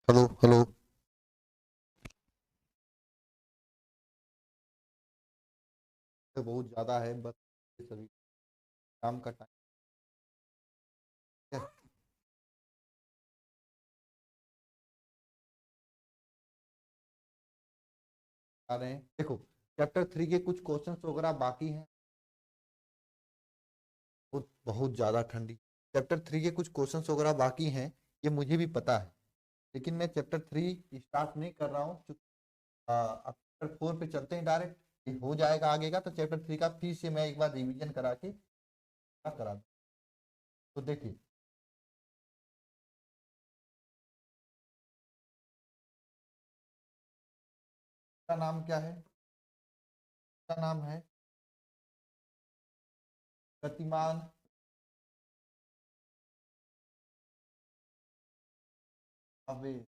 Hello hello. तो बहुत ज़्यादा है बस। सभी काम का टाइम है। आ रहे हैं, देखो। चैप्टर 3 के कुछ क्वेश्चंस वगैरह बाकी हैं। बहुत बहुत ज़्यादा ठंडी। चैप्टर 3 के कुछ क्वेश्चंस वगैरह बाकी हैं। ये मुझे भी पता है। लेकिन मैं चैप्टर 3 स्टार्ट नहीं कर रहा हूँ क्योंकि अब चैप्टर 4 पे चलते हैं डायरेक्ट। ये हो जाएगा आगे का, तो चैप्टर 3 का फिर से मैं एक बार रिवीजन करा के करा दूँ। तो देखिए, इसका नाम क्या है? इसका नाम है गतिमान आवेश।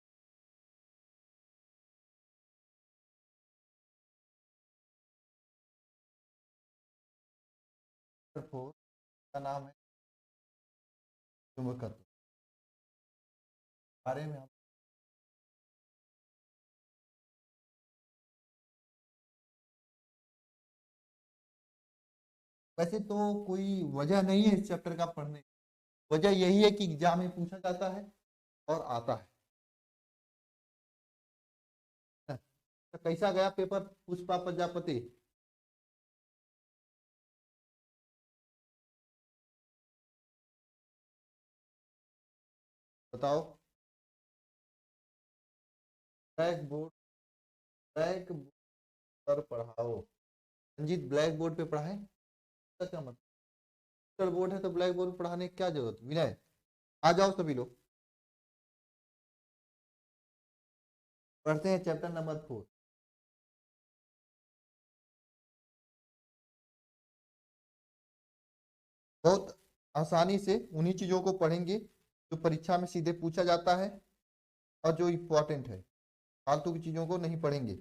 चैप्टर 4 का नाम है चुंबकत्व। बारे में हम वैसे तो कोई वजह नहीं है इस चैप्टर का पढ़ने की। वजह यही है कि एग्जाम में पूछा जाता है और आता है। तो कैसा गया पेपर पुष्पा प्रजापति? बताओ। ब्लैक बोर्ड, ब्लैक बोर्ड पर पढ़ाओ। रंजीत ब्लैक बोर्ड पे पढ़ाए? इसका क्या मतलब? डिजिटल बोर्ड है तो ब्लैक बोर्ड पे पढ़ाने की क्या जरूरत? विनय, आ जाओ सभी लोग। पढ़ते हैं चैप्टर नंबर 4। बहुत आसानी से उन्हीं चीजों को पढ़ेंगे जो परीक्षा में सीधे पूछा जाता है और जो इम्पोर्टेंट है। फालतू की चीजों को नहीं पढ़ेंगे।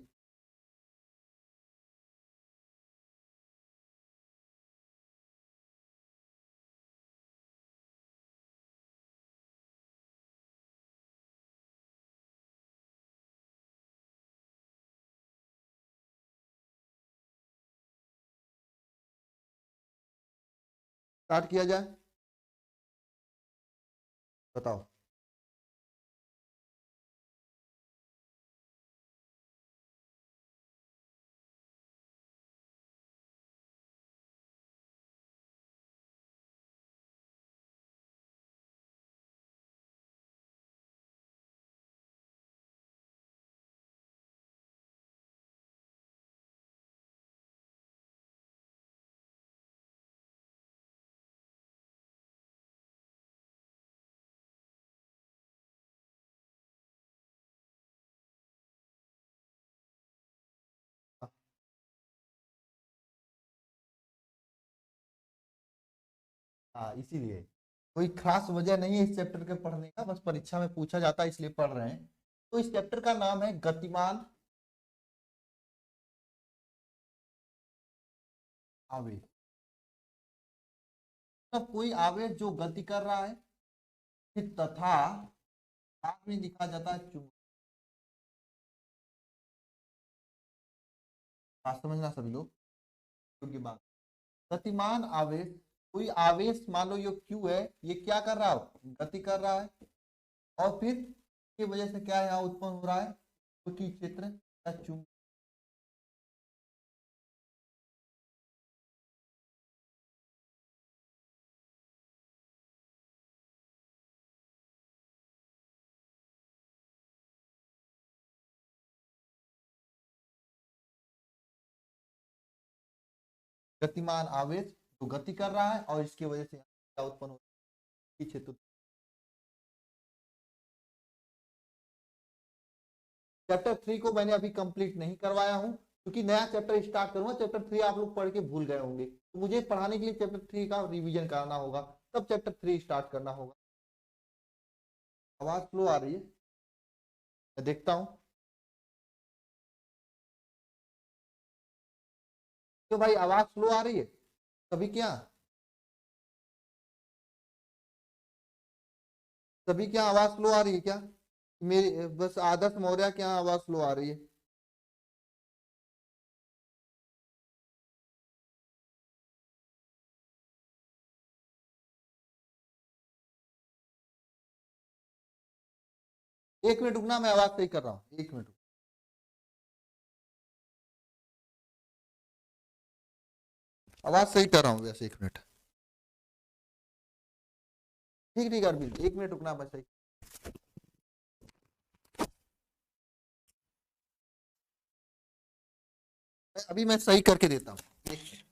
स्टार्ट किया जाए। बताओ। हाँ, इसीलिए कोई खास वजह नहीं है इस चैप्टर के पढ़ने का, बस परीक्षा में पूछा जाता है इसलिए पढ़ रहे हैं। तो इस चैप्टर का नाम है गतिमान आवेश। मतलब कोई आवेश जो गति कर रहा है, फिर तथा साथ में लिखा जाता है चुंबक। बात समझना सभी लोग, क्योंकि बात गतिमान आवेश, कोई आवेश मान लो ये क्यू है, ये क्या कर रहा है? गति कर रहा है। और फिर की वजह से क्या यहाँ उत्पन्न हो रहा है? चुंबकीय क्षेत्र या चुंबक। गतिमान आवेश जो गति कर रहा है और इसकी वजह से क्या उत्पन्न हो रहा है? क्षेत्र। चैप्टर 3 को मैंने अभी कंप्लीट नहीं करवाया हूं क्योंकि नया चैप्टर स्टार्ट करूंगा। चैप्टर 3 आप लोग पढ़ के भूल गए होंगे, तो मुझे पढ़ाने के लिए चैप्टर 3 का रिवीजन कराना होगा। तब चैप्टर 3 स्टार्ट करना होगा। आवाज स्लो आ रही है, मैं देखता हूँ। तो भाई आवाज स्लो आ रही है सभी क्या? सभी क्या आवाज स्लो आ रही है क्या? मेरी बस आदर्श मौर्य की यहाँ आवाज स्लो आ रही है। एक मिनट रुकना, मैं आवाज सही कर रहा हूँ, एक मिनट। आवाज सही कर रहा हूँ वैसे, एक मिनट। ठीक ठीक अरविंद, एक मिनट रुकना, मैं सही। अभी मैं सही करके देता हूँ, एक मिनट।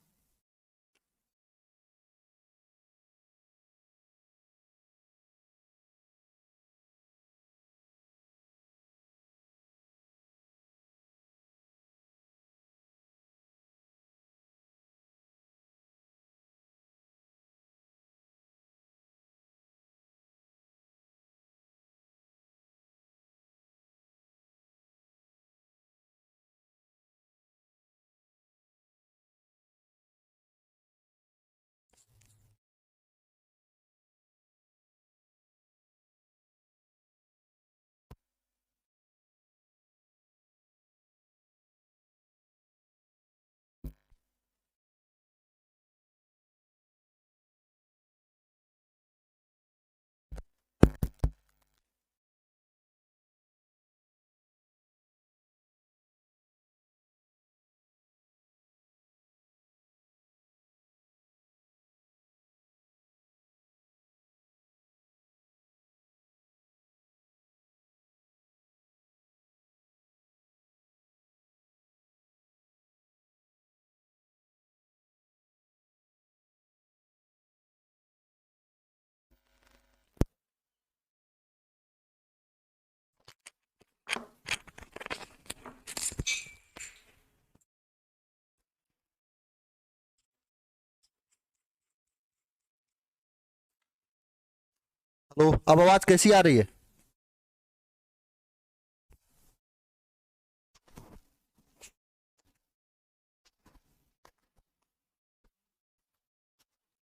हेलो, अब आवाज कैसी आ रही है?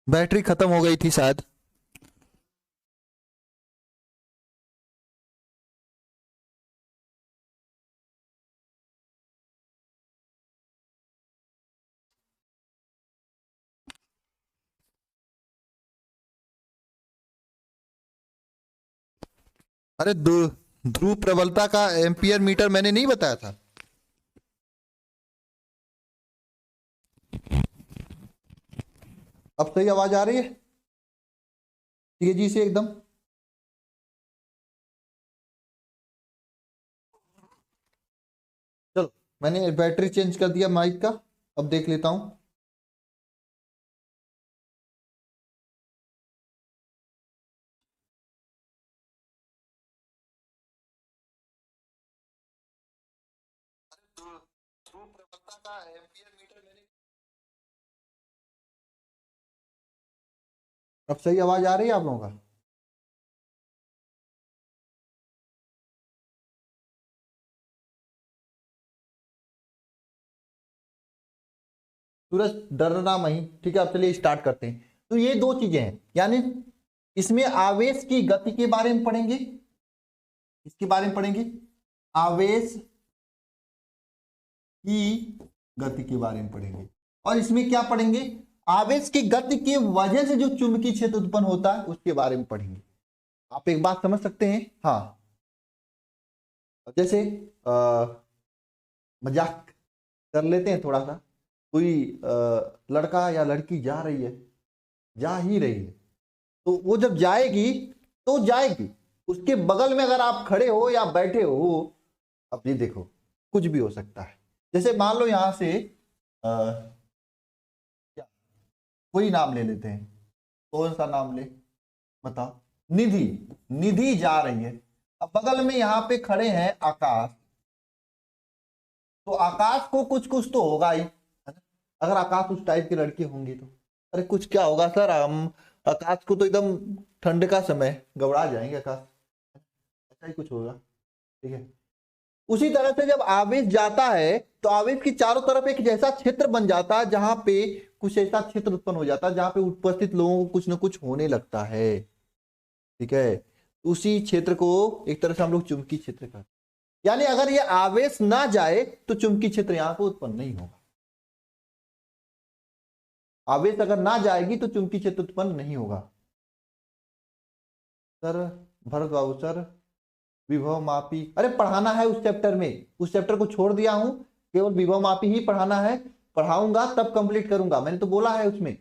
बैटरी खत्म हो गई थी शायद। अरे ध्रुव प्रबलता का एम्पियर मीटर मैंने नहीं बताया था? अब सही आवाज आ रही है? तेजी से एकदम। चलो, मैंने बैटरी चेंज कर दिया माइक का, अब देख लेता हूं। ध्रुव प्रबलता का एम्पियर मीटर मैंने। अब सही आवाज आ रही है आप लोगों का? सूरज डरना नहीं, ठीक है। अब चलिए स्टार्ट करते हैं। तो ये दो चीजें हैं, यानी इसमें आवेश की गति के बारे में पढ़ेंगे, इसके बारे में पढ़ेंगे, आवेश की गति के बारे में पढ़ेंगे। और इसमें क्या पढ़ेंगे? आवेश की गति की वजह से जो चुंबकीय क्षेत्र उत्पन्न होता है उसके बारे में पढ़ेंगे। आप एक बात समझ सकते हैं? हाँ, जैसे मजाक कर लेते हैं थोड़ा सा। कोई लड़का या लड़की जा रही है, जा ही रही है, तो वो जब जाएगी तो जाएगी, उसके बगल में अगर आप खड़े हो या बैठे हो, अब ये देखो कुछ भी हो सकता है। जैसे मान लो यहां से कोई नाम ले लेते हैं, कौन सा नाम ले बताओ? निधि। निधि जा रही है, अब बगल में यहां पे खड़े हैं आकाश, तो आकाश को कुछ कुछ तो होगा ही, है ना? अगर आकाश उस टाइप की लड़की होंगी तो अरे कुछ क्या होगा सर, हम आकाश को तो एकदम ठंड का समय घबरा जाएंगे आकाश, ऐसा ही कुछ होगा, ठीक है। उसी तरह से जब आवेश जाता है तो आवेश की चारों तरफ एक जैसा क्षेत्र बन जाता है, जहां पे कुछ ऐसा क्षेत्र उत्पन्न हो जाता है जहां पे उपस्थित लोगों को कुछ ना कुछ होने लगता है, ठीक है। उसी क्षेत्र को एक तरह से हम लोग चुंबकीय क्षेत्र कहते हैं। यानी अगर ये आवेश ना जाए तो चुंबकीय क्षेत्र यहां पर उत्पन्न नहीं होगा। आवेश अगर ना जाएगी तो चुंबकीय क्षेत्र उत्पन्न नहीं होगा। सर भरत बाबू सर, विभव मापी, अरे पढ़ाना है उस चैप्टर में, उस चैप्टर को छोड़ दिया हूं, केवल विभव मापी ही पढ़ाना है, पढ़ाऊंगा तब कंप्लीट करूंगा, मैंने तो बोला है उसमें।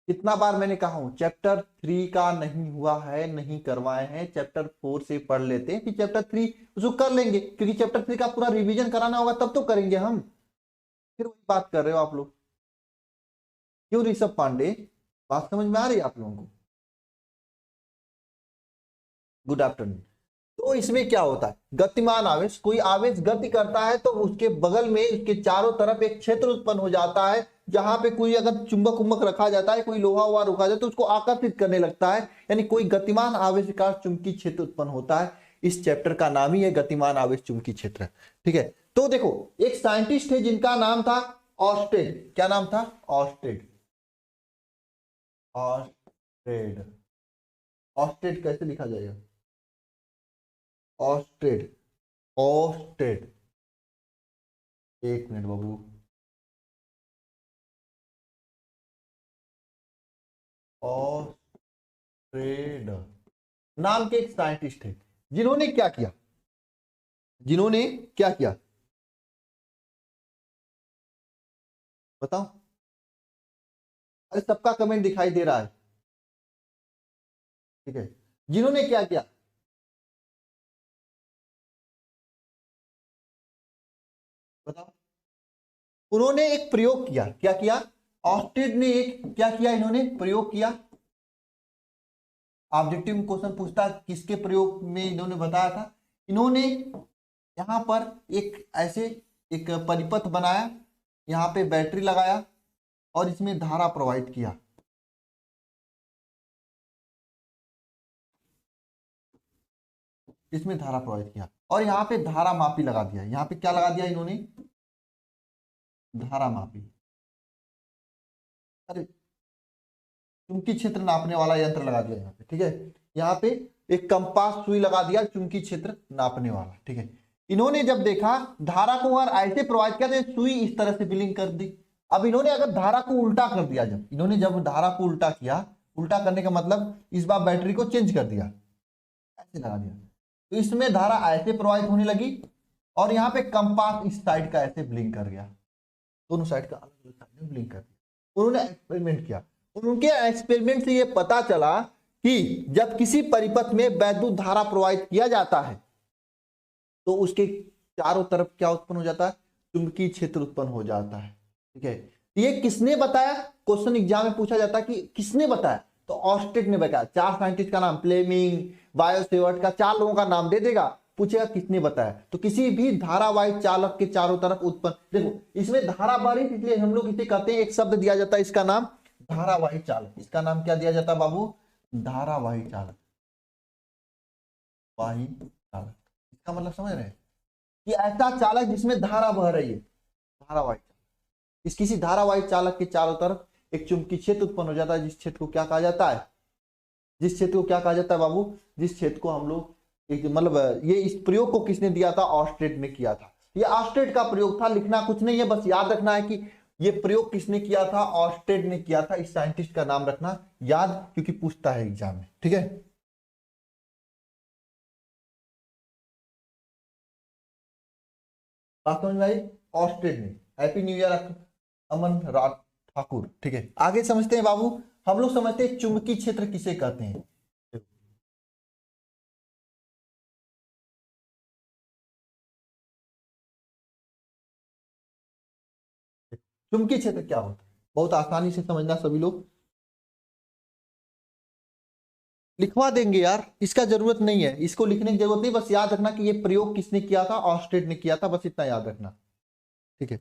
कितना बार मैंने कहा हूं, चैप्टर 3 का नहीं हुआ है, नहीं करवाए हैं, चैप्टर 4 से पढ़ लेते हैं, फिर चैप्टर 3 उसको कर लेंगे, क्योंकि चैप्टर 3 का पूरा रिवीजन कराना होगा तब तो करेंगे हम। फिर वही बात कर रहे हो आप लोग, क्यों ऋषभ पांडे, बात समझ में आ रही है आप लोगों को? Good afternoon. तो इसमें क्या होता है, गतिमान आवेश, कोई आवेश गति करता है तो उसके बगल में, उसके चारों तरफ एक क्षेत्र उत्पन्न हो जाता है, जहां पे कोई अगर चुंबक उम्बक रखा जाता है, कोई लोहा हुआ रखा जाता है तो उसको आकर्षित करने लगता है, यानी कोई गतिमान आवेश का चुंबकीय क्षेत्र उत्पन्न होता है। इस चैप्टर का नाम ही है गतिमान आवेश चुंबकीय क्षेत्र। ठीक है, तो देखो एक साइंटिस्ट है जिनका नाम था ऑर्स्टेड। क्या नाम था? ऑर्स्टेड। ऑर्स्टेड, ऑर्स्टेड कैसे लिखा जाएगा? ऑर्स्टेड, ऑर्स्टेड, एक मिनट बाबू, ऑर्स्टेड नाम के एक साइंटिस्ट है, जिन्होंने क्या किया, जिन्होंने क्या किया बताओ? अरे सबका कमेंट दिखाई दे रहा है। ठीक है, जिन्होंने क्या किया बताओ? उन्होंने एक प्रयोग किया। क्या किया? ऑर्स्टेड ने एक क्या किया, इन्होंने प्रयोग किया। ऑब्जेक्टिव क्वेश्चन पूछता किसके प्रयोग में इन्होंने बताया था, इन्होंने यहां पर एक ऐसे एक परिपथ बनाया, यहां पे बैटरी लगाया और इसमें धारा प्रोवाइड किया। इसमें धारा प्रोवाइड किया और यहाँ पे धारा मापी लगा दिया। यहाँ पे क्या लगा दिया इन्होंने? धारा मापी। अरे चुंबकीय क्षेत्र नापने वाला यंत्र लगा दिया यहाँ पे। ठीक है, यहाँ पे एक कंपास सुई लगा दिया, चुंबकीय क्षेत्र नापने वाला। ठीक है, इन्होंने जब देखा धारा को अगर ऐसे प्रोवाइड किया तो सुई इस तरह से ब्लिंक कर दी। अब इन्होंने अगर धारा को उल्टा कर दिया, जब इन्होंने जब धारा को उल्टा किया, उल्टा करने का मतलब इस बार बैटरी को चेंज कर दिया, ऐसे लगा दिया, तो इसमें धारा ऐसे प्रवाहित होने लगी और यहाँ पे कंपास इस साइड का ऐसे ब्लिंक कर गया, दोनों साइड का अलग अलग साइड में ब्लिंक कर दिया। उन्होंने एक्सपेरिमेंट किया, उनके एक्सपेरिमेंट से ये पता चला कि जब किसी परिपथ में वैद्युत धारा प्रवाहित किया जाता है तो उसके चारों तरफ क्या उत्पन्न हो जाता है? चुंबकीय क्षेत्र उत्पन्न हो जाता है। ठीक है, ये किसने बताया? क्वेश्चन एग्जाम में पूछा जाता है कि किसने बताया, तो ऑर्स्टेड ने बताया। 4 साइंटिस्ट का नाम, फ्लेमिंग, बायोसेवर्ट का, 4 लोगों का नाम दे देगा, पूछेगा किसने बताया। तो किसी भी धारावाहिक चालक के चारों तरफ उत्पन्न, देखो इसमें धारा बढ़ रही, इसलिए हम लोग इसे कहते हैं, एक शब्द दिया जाता है इसका नाम धारावाही चालक। इसका नाम क्या दिया जाता है बाबू? धारावाही चालक। वाही चालक, इसका मतलब समझ रहे हैं कि ऐसा चालक जिसमें धारा बह रही है, धारावाही चालक। इस किसी धारावाही चालक के चारों तरफ एक चुंबकीय क्षेत्र उत्पन्न हो जाता है, जिस क्षेत्र को क्या कहा जाता है? जिस क्षेत्र को क्या कहा जाता है बाबू? जिस क्षेत्र को हम लोग एक, मतलब ये इस प्रयोग को किसने दिया था? ऑर्स्टेड ने किया था। ये ऑर्स्टेड का प्रयोग था, लिखना कुछ नहीं है, बस याद रखना है कि ये प्रयोग किसने किया था? ऑर्स्टेड ने किया था। इस साइंटिस्ट का नाम रखना याद, क्योंकि पूछता है एग्जाम में। ठीक है, बात समझ में आई? ऑर्स्टेड ने। हैप्पी न्यू ईयर अमन राज ठाकुर। ठीक है, आगे समझते हैं बाबू। हम लोग समझते हैं चुंबकीय क्षेत्र किसे कहते हैं। चुंबकीय क्षेत्र क्या होता है, बहुत आसानी से समझना सभी लोग। लिखवा देंगे यार, इसका जरूरत नहीं है, इसको लिखने की जरूरत नहीं, बस याद रखना कि ये प्रयोग किसने किया था? ऑर्स्टेड ने किया था, बस इतना याद रखना। ठीक है,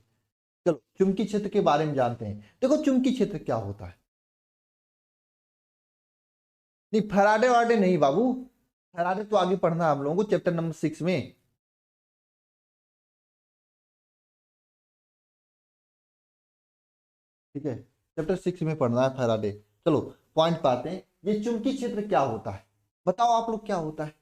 चलो चुंबकीय क्षेत्र के बारे में जानते हैं। देखो चुंबकीय क्षेत्र क्या होता है। नहीं फैराडे वाडे नहीं बाबू, फैराडे तो आगे पढ़ना है हम लोगों को चैप्टर नंबर 6 में। ठीक है, चैप्टर 6 में पढ़ना है फैराडे। चलो पॉइंट पाते हैं। ये चुंबकीय क्षेत्र क्या होता है, बताओ आप लोग क्या होता है।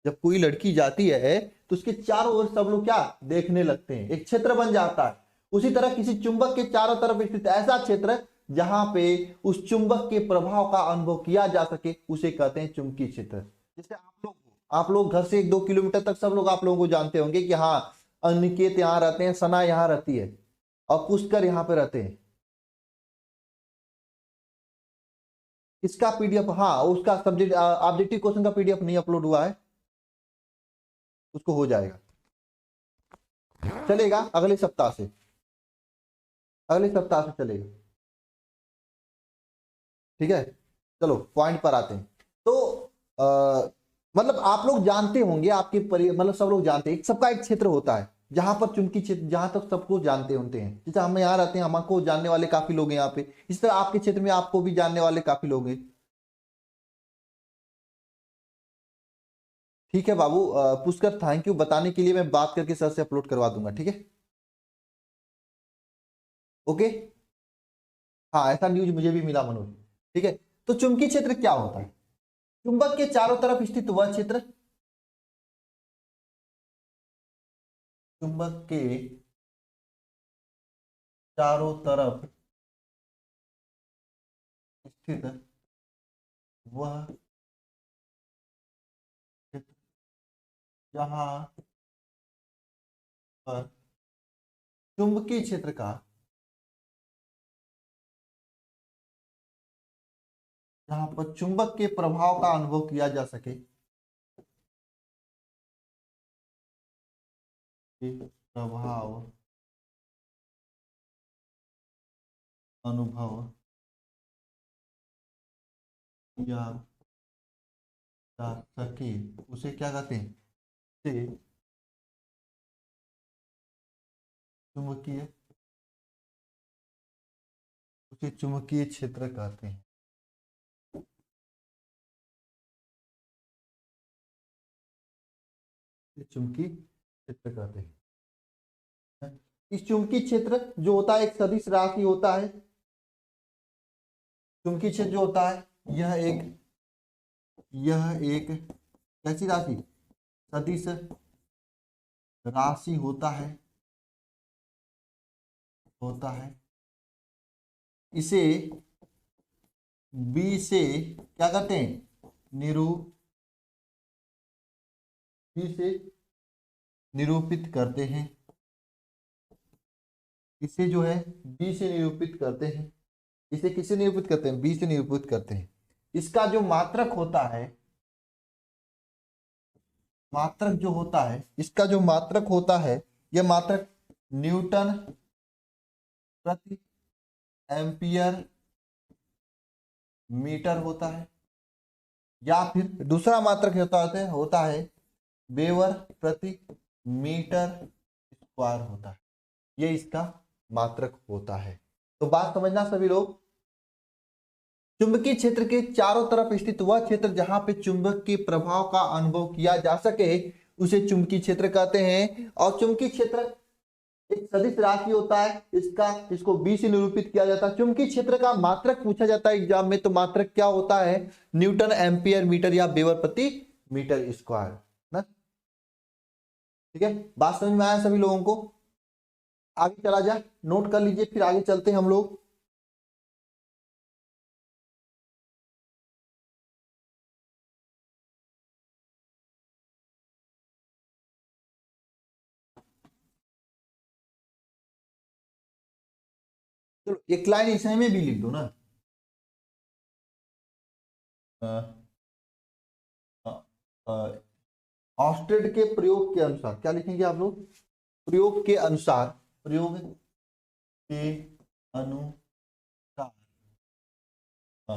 जब कोई लड़की जाती है तो उसके चारों ओर सब लोग क्या देखने लगते हैं, एक क्षेत्र बन जाता है। उसी तरह किसी चुंबक के चारों तरफ स्थित ऐसा क्षेत्र जहां पे उस चुंबक के प्रभाव का अनुभव किया जा सके उसे कहते हैं चुंबकीय क्षेत्र। जैसे आप लोग घर से 1-2 किलोमीटर तक सब लोग आप लोगों को जानते होंगे कि हाँ अनिकेत यहाँ रहते हैं, सना यहाँ रहती है और पुष्कर यहाँ पे रहते हैं। इसका पीडीएफ, हाँ उसका सब्जेक्ट ऑब्जेक्टिव क्वेश्चन का पीडीएफ नहीं अपलोड हुआ है, उसको हो जाएगा, चलेगा अगले सप्ताह से, अगले सप्ताह से चलेगा। ठीक है, चलो पॉइंट पर आते हैं। तो मतलब आप लोग जानते होंगे, आपके मतलब सब लोग जानते हैं, सबका एक क्षेत्र होता है जहां पर चुंबकीय क्षेत्र, जहां तक सबको जानते होते हैं। जैसे हम यहाँ रहते हैं, हमको जानने वाले काफी लोग हैं यहाँ पे, इस तरह आपके क्षेत्र में आपको भी जानने वाले काफी लोग हैं। ठीक है बाबू, पुष्कर थैंक यू बताने के लिए, मैं बात करके सर से अपलोड करवा दूंगा, ठीक है। ओके, हाँ ऐसा न्यूज मुझे भी मिला मनोज। ठीक है, तो चुंबकीय क्षेत्र क्या होता है, चुंबक के चारों तरफ स्थित वह क्षेत्र, चुंबक के चारों तरफ स्थित वह क्षेत्र जहां पर चुंबकीय क्षेत्र का, जहां पर चुंबक के प्रभाव का अनुभव किया जा सके, के प्रभाव अनुभव किया जा सके उसे क्या कहते हैं, से चुंबकीय, उसे चुंबकीय क्षेत्र कहते हैं। चुंबकीय क्षेत्र कहते हैं। इस चुंबकीय क्षेत्र जो होता है एक सदिश राशि होता है। चुंबकीय क्षेत्र जो होता है यह एक कैसी राशि, सदिश राशि होता है। इसे बी से क्या कहते हैं, निरू बी से निरूपित करते हैं। इसे जो है बी से निरूपित करते हैं। इसे किससे निरूपित करते हैं, बी से निरूपित करते हैं। इसका जो मात्रक होता है, मात्रक जो होता है, इसका जो मात्रक होता है, यह मात्रक न्यूटन प्रति एम्पियर मीटर होता है, या फिर दूसरा मात्रक होता है वेबर प्रति मीटर स्क्वायर होता है। ये इसका मात्रक होता है। तो बात समझना सभी लोग, चुंबकीय क्षेत्र के चारों तरफ स्थित वह क्षेत्र जहां पे चुंबक के प्रभाव का अनुभव किया जा सके उसे चुंबकीय क्षेत्र कहते हैं। और चुंबकीय क्षेत्र एक सदिश राशि होता है, इसको बी से निरूपित किया जाता है। चुंबकीय क्षेत्र का मात्रक पूछा जाता है एग्जाम में, तो मात्रक क्या होता है, न्यूटन एम्पियर मीटर या वेबर प्रति मीटर स्क्वायर ना। ठीक है, बात समझ में आया सभी लोगों को। आगे चला जाए, नोट कर लीजिए, फिर आगे चलते हैं हम लोग। चलो एक लाइन इसमें भी लिख दो ना। ऑस्टेड के प्रयोग के अनुसार क्या लिखेंगे आप लोग, प्रयोग के अनुसार, प्रयोग के अनुसार अ,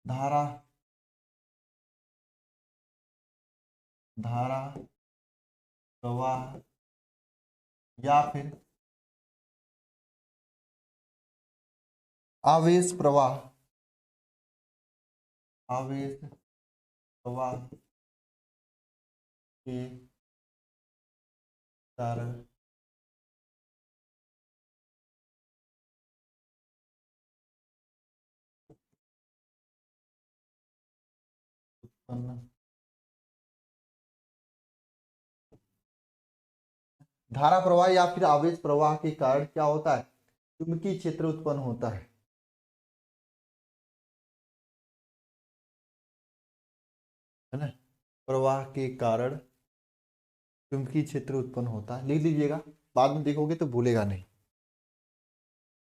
धारा धारा प्रवाह या फिर आवेश प्रवाह, आवेश प्रवाह के कारण धारा प्रवाह या फिर आवेश प्रवाह के कारण क्या होता है, चुंबकीय क्षेत्र उत्पन्न होता है ना। प्रवाह के कारण चुंबकीय क्षेत्र उत्पन्न होता है, लिख लीजिएगा, बाद में देखोगे तो भूलेगा नहीं।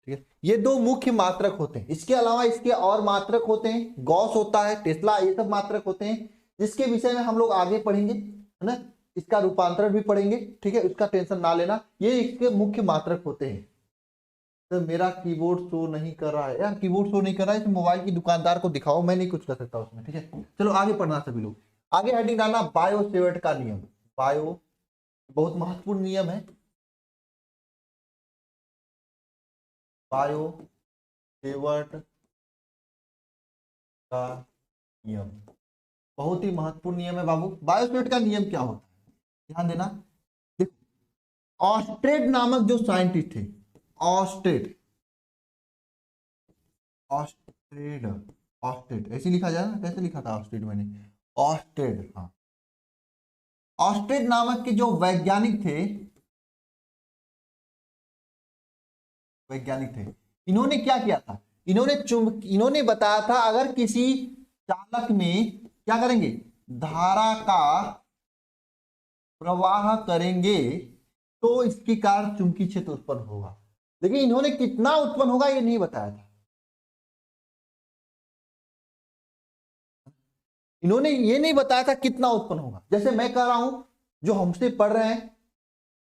ठीक है, ये दो मुख्य मात्रक होते हैं, इसके अलावा इसके और मात्रक होते हैं, गॉस होता है, टेस्ला, ये सब मात्रक होते हैं जिसके विषय में हम लोग आगे पढ़ेंगे, है ना। इसका रूपांतरण भी पढ़ेंगे, ठीक है, उसका टेंशन ना लेना, ये इसके मुख्य मात्रक होते हैं। तो मेरा कीबोर्ड शो नहीं कर रहा है यार, कीबोर्ड शो नहीं कर रहा है, इस मोबाइल की दुकानदार को दिखाओ, मैं नहीं कुछ कर सकता उसमें। ठीक है, चलो आगे पढ़ना सभी लोग। आगे हेडिंग डालना बायो सेवर्ट का नियम। बायो बहुत महत्वपूर्ण नियम है, बायो सेवर्ट का नियम बहुत ही महत्वपूर्ण नियम है बाबू। बायो सेवर्ट का नियम क्या होता है, ध्यान देना। देखो, ऑस्ट्रेड नामक जो साइंटिस्ट थे, ऑस्ट्रेड, ऑस्ट्रेड, ऑस्ट्रेड ऐसे लिखा जाए ना, कैसे लिखा था ऑस्ट्रेड मैंने, ऑस्ट्रेड, हाँ। ऑस्ट्रेड नामक के जो वैज्ञानिक थे, वैज्ञानिक थे, इन्होंने क्या किया था, इन्होंने बताया था अगर किसी चालक में क्या करेंगे, धारा का प्रवाह करेंगे तो इसके कारण चुंबकीय क्षेत्र उत्पन्न होगा, लेकिन इन्होंने कितना उत्पन्न होगा ये नहीं बताया था। इन्होंने ये नहीं बताया था कितना उत्पन्न होगा। जैसे मैं कह रहा हूं, जो हमसे पढ़ रहे हैं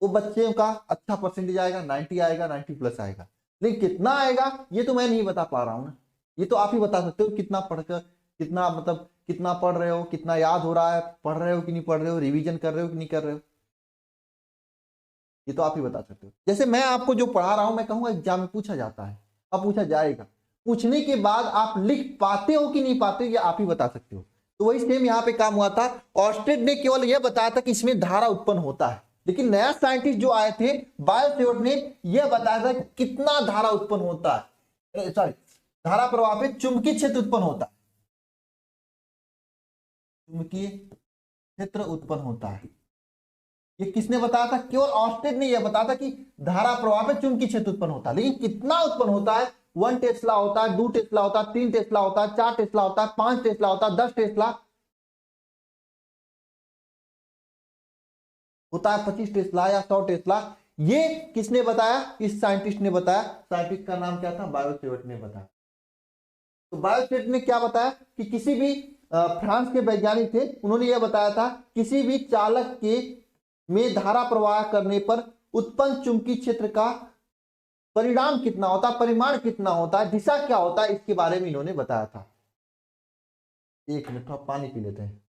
वो बच्चे का अच्छा परसेंटेज आएगा, 90 आएगा, 90 प्लस आएगा, लेकिन कितना आएगा ये तो मैं नहीं बता पा रहा हूं ना। ये तो आप ही बता सकते हो, कितना पढ़कर, कितना मतलब कितना पढ़ रहे हो, कितना याद हो रहा है, पढ़ रहे हो कि नहीं पढ़ रहे हो, रिवीजन कर रहे हो कि नहीं कर रहे हो, ये तो आप ही बता सकते हो। जैसे मैं आपको जो पढ़ा रहा हूं, मैं कहूंगा एग्जाम में पूछा जाता है, अब पूछा जाएगा, पूछने के बाद आप लिख पाते हो कि नहीं पाते हो ये आप ही बता सकते हो। तो वही सेम यहाँ पे काम हुआ था। ऑस्ट्रेड ने केवल यह बताया था कि इसमें धारा उत्पन्न होता है, लेकिन नया साइंटिस्ट जो आए थे बायो सेवर्ट ने यह बताया था कि कितना धारा उत्पन्न होता है, सॉरी, धारा प्रवाह पे चुंबकीय क्षेत्र उत्पन्न होता है, चुंबकीय क्षेत्र उत्पन्न होता है। ये किसने बताया था, केवल ऑस्ट्रेड ने यह बताया था कि धारा प्रवाह पे चुंबकीय क्षेत्र उत्पन्न होता है, लेकिन कितना उत्पन्न होता है, 1 टेस्ला होता है, 2 टेस्ला होता है, 3 टेस्ला होता है, 4 टेस्ला होता है, 5 टेस्ला होता है, 10 टेस्ला होता है, 25 टेस्ला या 100 टेस्ला, ये किसने बताया, इस साइंटिस्ट ने बताया। साइंटिस्ट का नाम क्या था, बायो सेवर्ट ने बताया। तो बायो सेवर्ट ने क्या बताया कि किसी भी फ्रांस के वैज्ञानिक थे, उन्होंने यह बताया था किसी भी चालक के में धारा प्रवाह करने पर उत्पन्न चुंबकीय क्षेत्र का परिणाम कितना होता है, परिमाण कितना होता है, दिशा क्या होता है, इसके बारे में इन्होंने बताया था। एक मिनट थोड़ा पानी पी लेते हैं।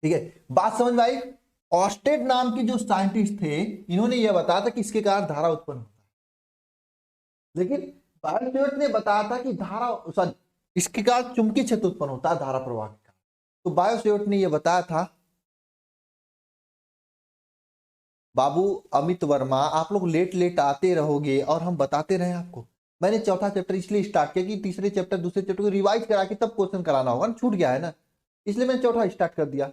ठीक है, बात समझ में आई। ऑस्टेड नाम के जो साइंटिस्ट थे, इन्होंने यह बताया था कि इसके कारण धारा उत्पन्न होता है, लेकिन बायो सेवर्ट ने बताया था कि धारा, सॉरी, इसके कारण चुंबकीय क्षेत्र उत्पन्न होता है धारा प्रवाह के कारण। तो बायो सेवर्ट ने यह बताया था। बाबू अमित वर्मा, आप लोग लेट लेट आते रहोगे और हम बताते रहे आपको। मैंने चौथा चैप्टर इसलिए स्टार्ट किया कि तीसरे चैप्टर दूसरे चैप्टर को रिवाइज करा के तब क्वेश्चन कराना होगा ना, छूट गया है ना, इसलिए मैंने चौथा स्टार्ट कर दिया,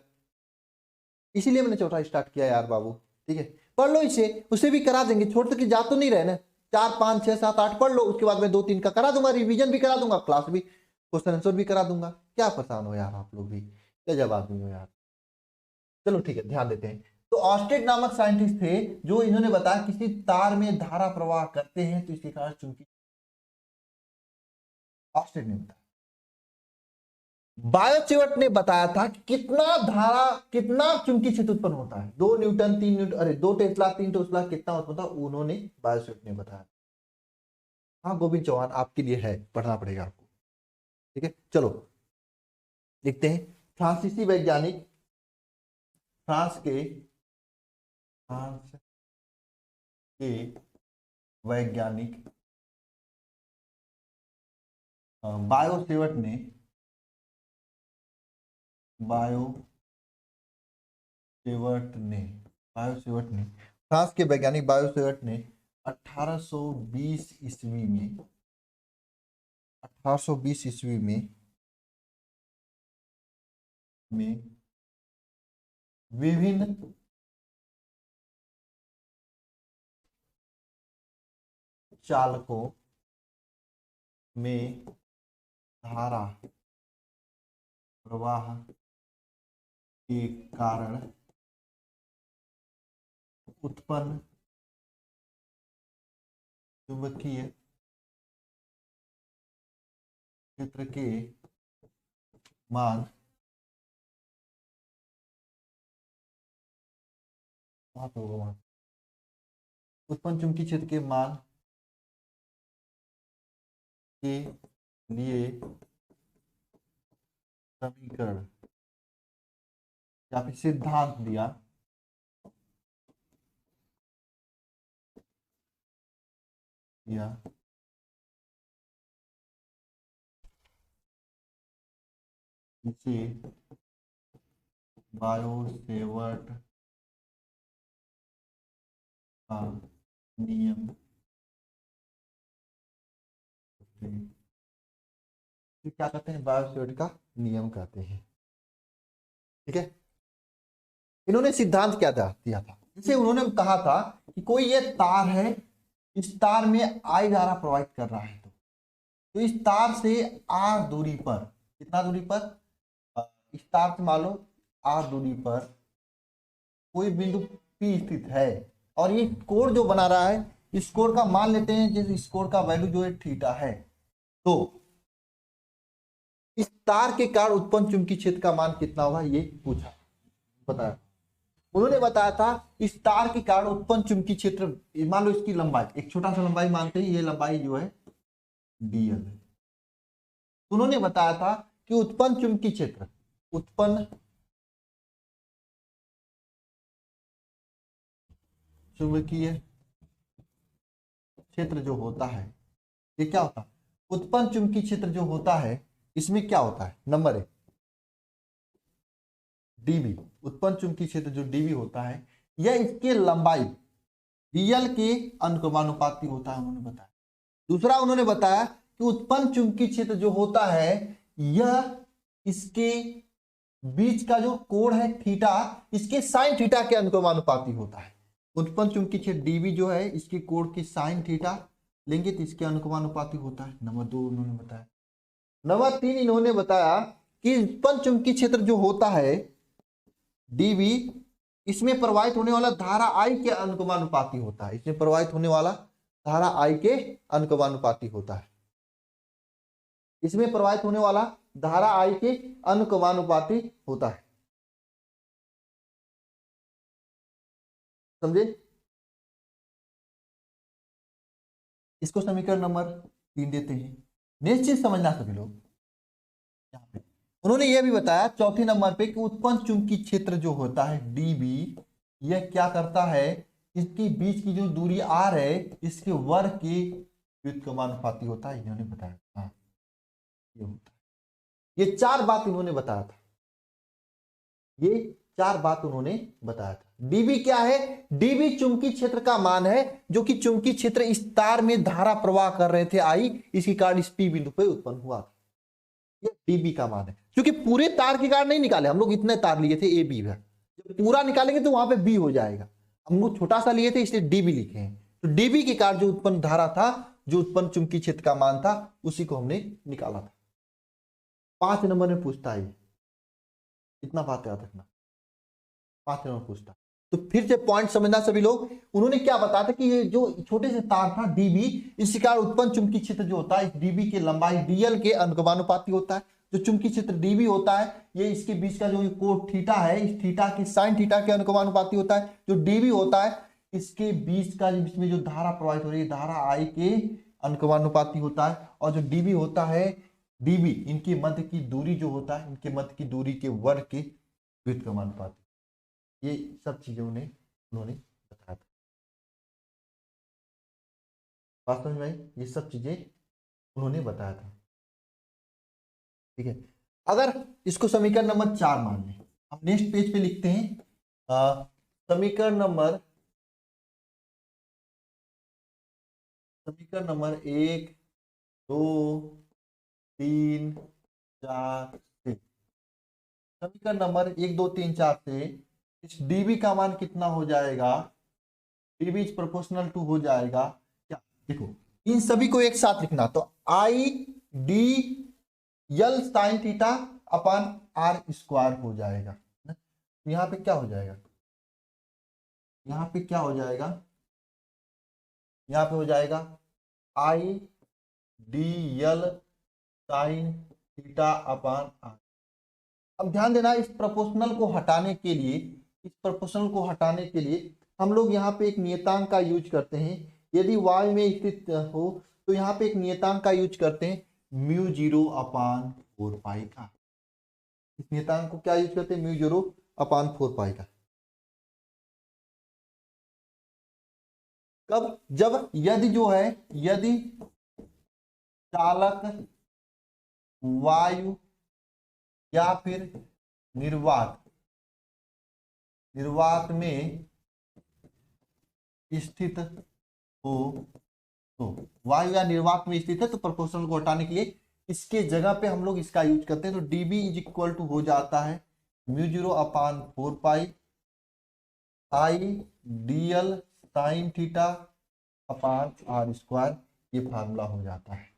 इसीलिए मैंने चौथा स्टार्ट किया यार बाबू। ठीक है, पढ़ लो इसे, उसे भी करा देंगे, छोड़ तो कि जा तो नहीं रहे ना, 4 5 6 7 8 पढ़ लो, उसके बाद मैं 2 3 का करा दूंगा, रिवीजन भी करा दूंगा, क्लास भी, क्वेश्चन आंसर भी करा दूंगा। क्या परेशान हो यार आप लोग भी, क्या जब आदमी हो यार। चलो ठीक है, ध्यान देते हैं। तो ऑस्टेड नामक साइंटिस्ट थे, जो इन्होंने बताया किसी तार में धारा प्रवाह करते हैं तो इसके कारण चुंबकीय, ऑस्टेड ने बताया। बायो सेवर्ट ने बताया था कि कितना धारा, कितना चुंबकीय क्षेत्र उत्पन्न होता है, 2 न्यूटन 3 न्यूटन, अरे 2 टेस्ला 3 टेस्ला कितना उत्पन्न होता, उन्होंने बायो सेवर्ट ने बताया। हाँ गोविंद चौहान, आपके लिए है, पढ़ना पड़ेगा आपको। ठीक है, चलो देखते हैं। फ्रांसीसी वैज्ञानिक, फ्रांस के, फ्रांस के वैज्ञानिक बायो सेवर्ट ने, बायो सेवर्ट ने, बायो सेवर्ट ने फ्रांस के वैज्ञानिक बायोसेवर्ट ने 1820 ईस्वी में 1820 ईस्वी में विभिन्न चालकों में धारा प्रवाह के कारण उत्पन्न चुंबकीय क्षेत्र के मान उत्पन्न चुंबकीय क्षेत्र के मान के लिए समीकरण या फिर सिद्धांत दिया इसे बायोसेवर्ट का नियम क्या कहते हैं? बायोसेवर्ट का नियम कहते हैं। ठीक है, इन्होंने सिद्धांत क्या दिया था? जैसे उन्होंने कहा था कि कोई ये तार है, इस तार में आई धारा प्रवाहित कर रहा है, तो इस तार से आर दूरी पर, कितना दूरी पर? इस तार से मान लो आर दूरी पर कोई बिंदु P स्थित है और ये कोण जो बना रहा है, इस कोण का मान लेते हैं, जैसे इस कोण का वैल्यू जो है थीटा है, तो इस तार के कारण उत्पन्न चुंबकीय क्षेत्र का मान कितना होगा, ये पूछा, बताया। उन्होंने बताया था इस तार के कारण उत्पन्न चुंबकीय क्षेत्र, मान लो इसकी लंबाई, एक छोटा सा लंबाई मानते हैं, ये लंबाई जो है dl है। उन्होंने बताया था कि उत्पन्न चुंबकीय क्षेत्र, उत्पन्न चुंबकीय क्षेत्र जो होता है, ये क्या होता है? उत्पन्न चुंबकीय क्षेत्र जो होता है, इसमें क्या होता है? नंबर 1 dB, उत्पन्न चुंबकीय क्षेत्र जो dB होता है, यह इसके लंबाई dl के अनुक्रमानुपाती होता है, उन्होंने बताया। दूसरा उन्होंने बताया कि उत्पन्न चुंबकीय क्षेत्र जो होता है, यह इसके बीच का जो कोण है थीटा, इसके साइन थीटा के अनुक्रमानुपाती होता है। उत्पन्न चुंबकीय क्षेत्र dB जो है, इसके कोण की साइन थीटा लेंगे तो इसके अनुक्रमानुपाती होता है। नंबर 2 उन्होंने बताया। नंबर 3 इन्होंने बताया कि उत्पन्न चुंबकीय क्षेत्र जो होता है dB, इसमें प्रवाहित होने वाला धारा I के अनुक्रमानुपाती होता है। इसमें प्रवाहित होने वाला धारा I के अनुक्रमानुपाती होता है। इसमें प्रवाहित होने वाला धारा I के अनुक्रमानुपाती होता है। समझे? इसको समीकरण नंबर 3 देते हैं। नेक्स्ट चीज समझना सभी लोग, यहाँ पे उन्होंने यह भी बताया चौथे नंबर पे कि उत्पन्न चुंबकीय क्षेत्र जो होता है dB, यह क्या करता है? इसके बीच की जो दूरी r है, इसके वर्ग के व्युत्क्रमानुपाती होता है, इन्होंने बताया। हाँ, ये होता है। ये 4 बात इन्होंने बताया था, ये 4 बात उन्होंने बताया था। dB क्या है? dB चुंबकीय क्षेत्र का मान है, जो कि चुंबकीय क्षेत्र इस तार में धारा प्रवाह कर रहे थे I, इसके कारण इस P बिंदु पर उत्पन्न हुआ था। ये dB का मान है, क्योंकि पूरे तार के कारण नहीं निकाले हम लोग, इतने तार लिए थे AB में, जब पूरा निकालेंगे तो वहां पे B हो जाएगा। हम लोग छोटा सा लिए थे इसलिए dB लिखे हैं। तो dB के कारण जो उत्पन्न धारा था, जो उत्पन्न चुंबकीय क्षेत्र का मान था, उसी को हमने निकाला था। 5 नंबर में पूछता है, इतना बात याद रखना, 5 नंबर पूछता। तो फिर से पॉइंट समझना सभी लोग। उन्होंने क्या बताया था कि ये जो छोटे से तार था dB, इसी कारण उत्पन्न चुंबकीय क्षेत्र जो होता है, इस dB की लंबाई dl के अनुक्रमानुपाती होता है। जो चुंबकीय क्षेत्र dB होता है, ये इसके बीच का जो कोण थीटा है, इस थीटा के साइन थीटा के अनुक्रमानुपाती होता है। जो dB होता है, इसके बीच का इसमें जो धारा प्रवाहित हो रही है, धारा I के अनुक्रमानुपाती होता है। और जो dB होता है, dB इनके मध्य की दूरी जो होता है, इनके मध्य की दूरी के वर्ग के व्युत्क्रमानुपाती। ये सब चीजें उन्होंने बताया था। वास्तव में भाई ये सब चीजें उन्होंने बताया था। ठीक है, अगर इसको समीकरण नंबर 4 मान लें, हम नेक्स्ट पेज पे लिखते हैं समीकरण नंबर समीकरण नंबर 1, 2, 3, 4 से, समीकरण नंबर 1, 2, 3, 4 से इस dB का मान कितना हो जाएगा, dB इज प्रोपोर्शनल टू हो जाएगा क्या, देखो इन सभी को एक साथ लिखना, तो I D L sine theta upon R square हो जाएगा। यहाँ पे क्या हो जाएगा, यहाँ पे क्या हो जाएगा, यहाँ पे हो जाएगा I D L sine theta upon R. अब ध्यान देना, इस प्रोपोर्शनल को हटाने के लिए, इस प्रोपोर्शनल को हटाने के लिए हम लोग यहाँ पे एक नियतांक का यूज करते हैं। यदि y में स्थित हो तो यहाँ पे एक नियतांक का यूज करते हैं, म्यू 0 अपान 4 पाई का। इस नियतांक को क्या यूज करते हैं, म्यू 0 अपान 4 पाई का। कब, जब यदि जो है, यदि चालक वायु या फिर निर्वात, निर्वात में स्थित हो, तो वायु या निर्वात में स्थित है तो प्रोपोर्शनल को हटाने के लिए इसके जगह पे हम लोग इसका यूज करते हैं, तो dB इज इक्वल टू हो जाता है mu 0 upon 4 pi I dl sine theta upon R square, ये फार्मूला हो जाता है।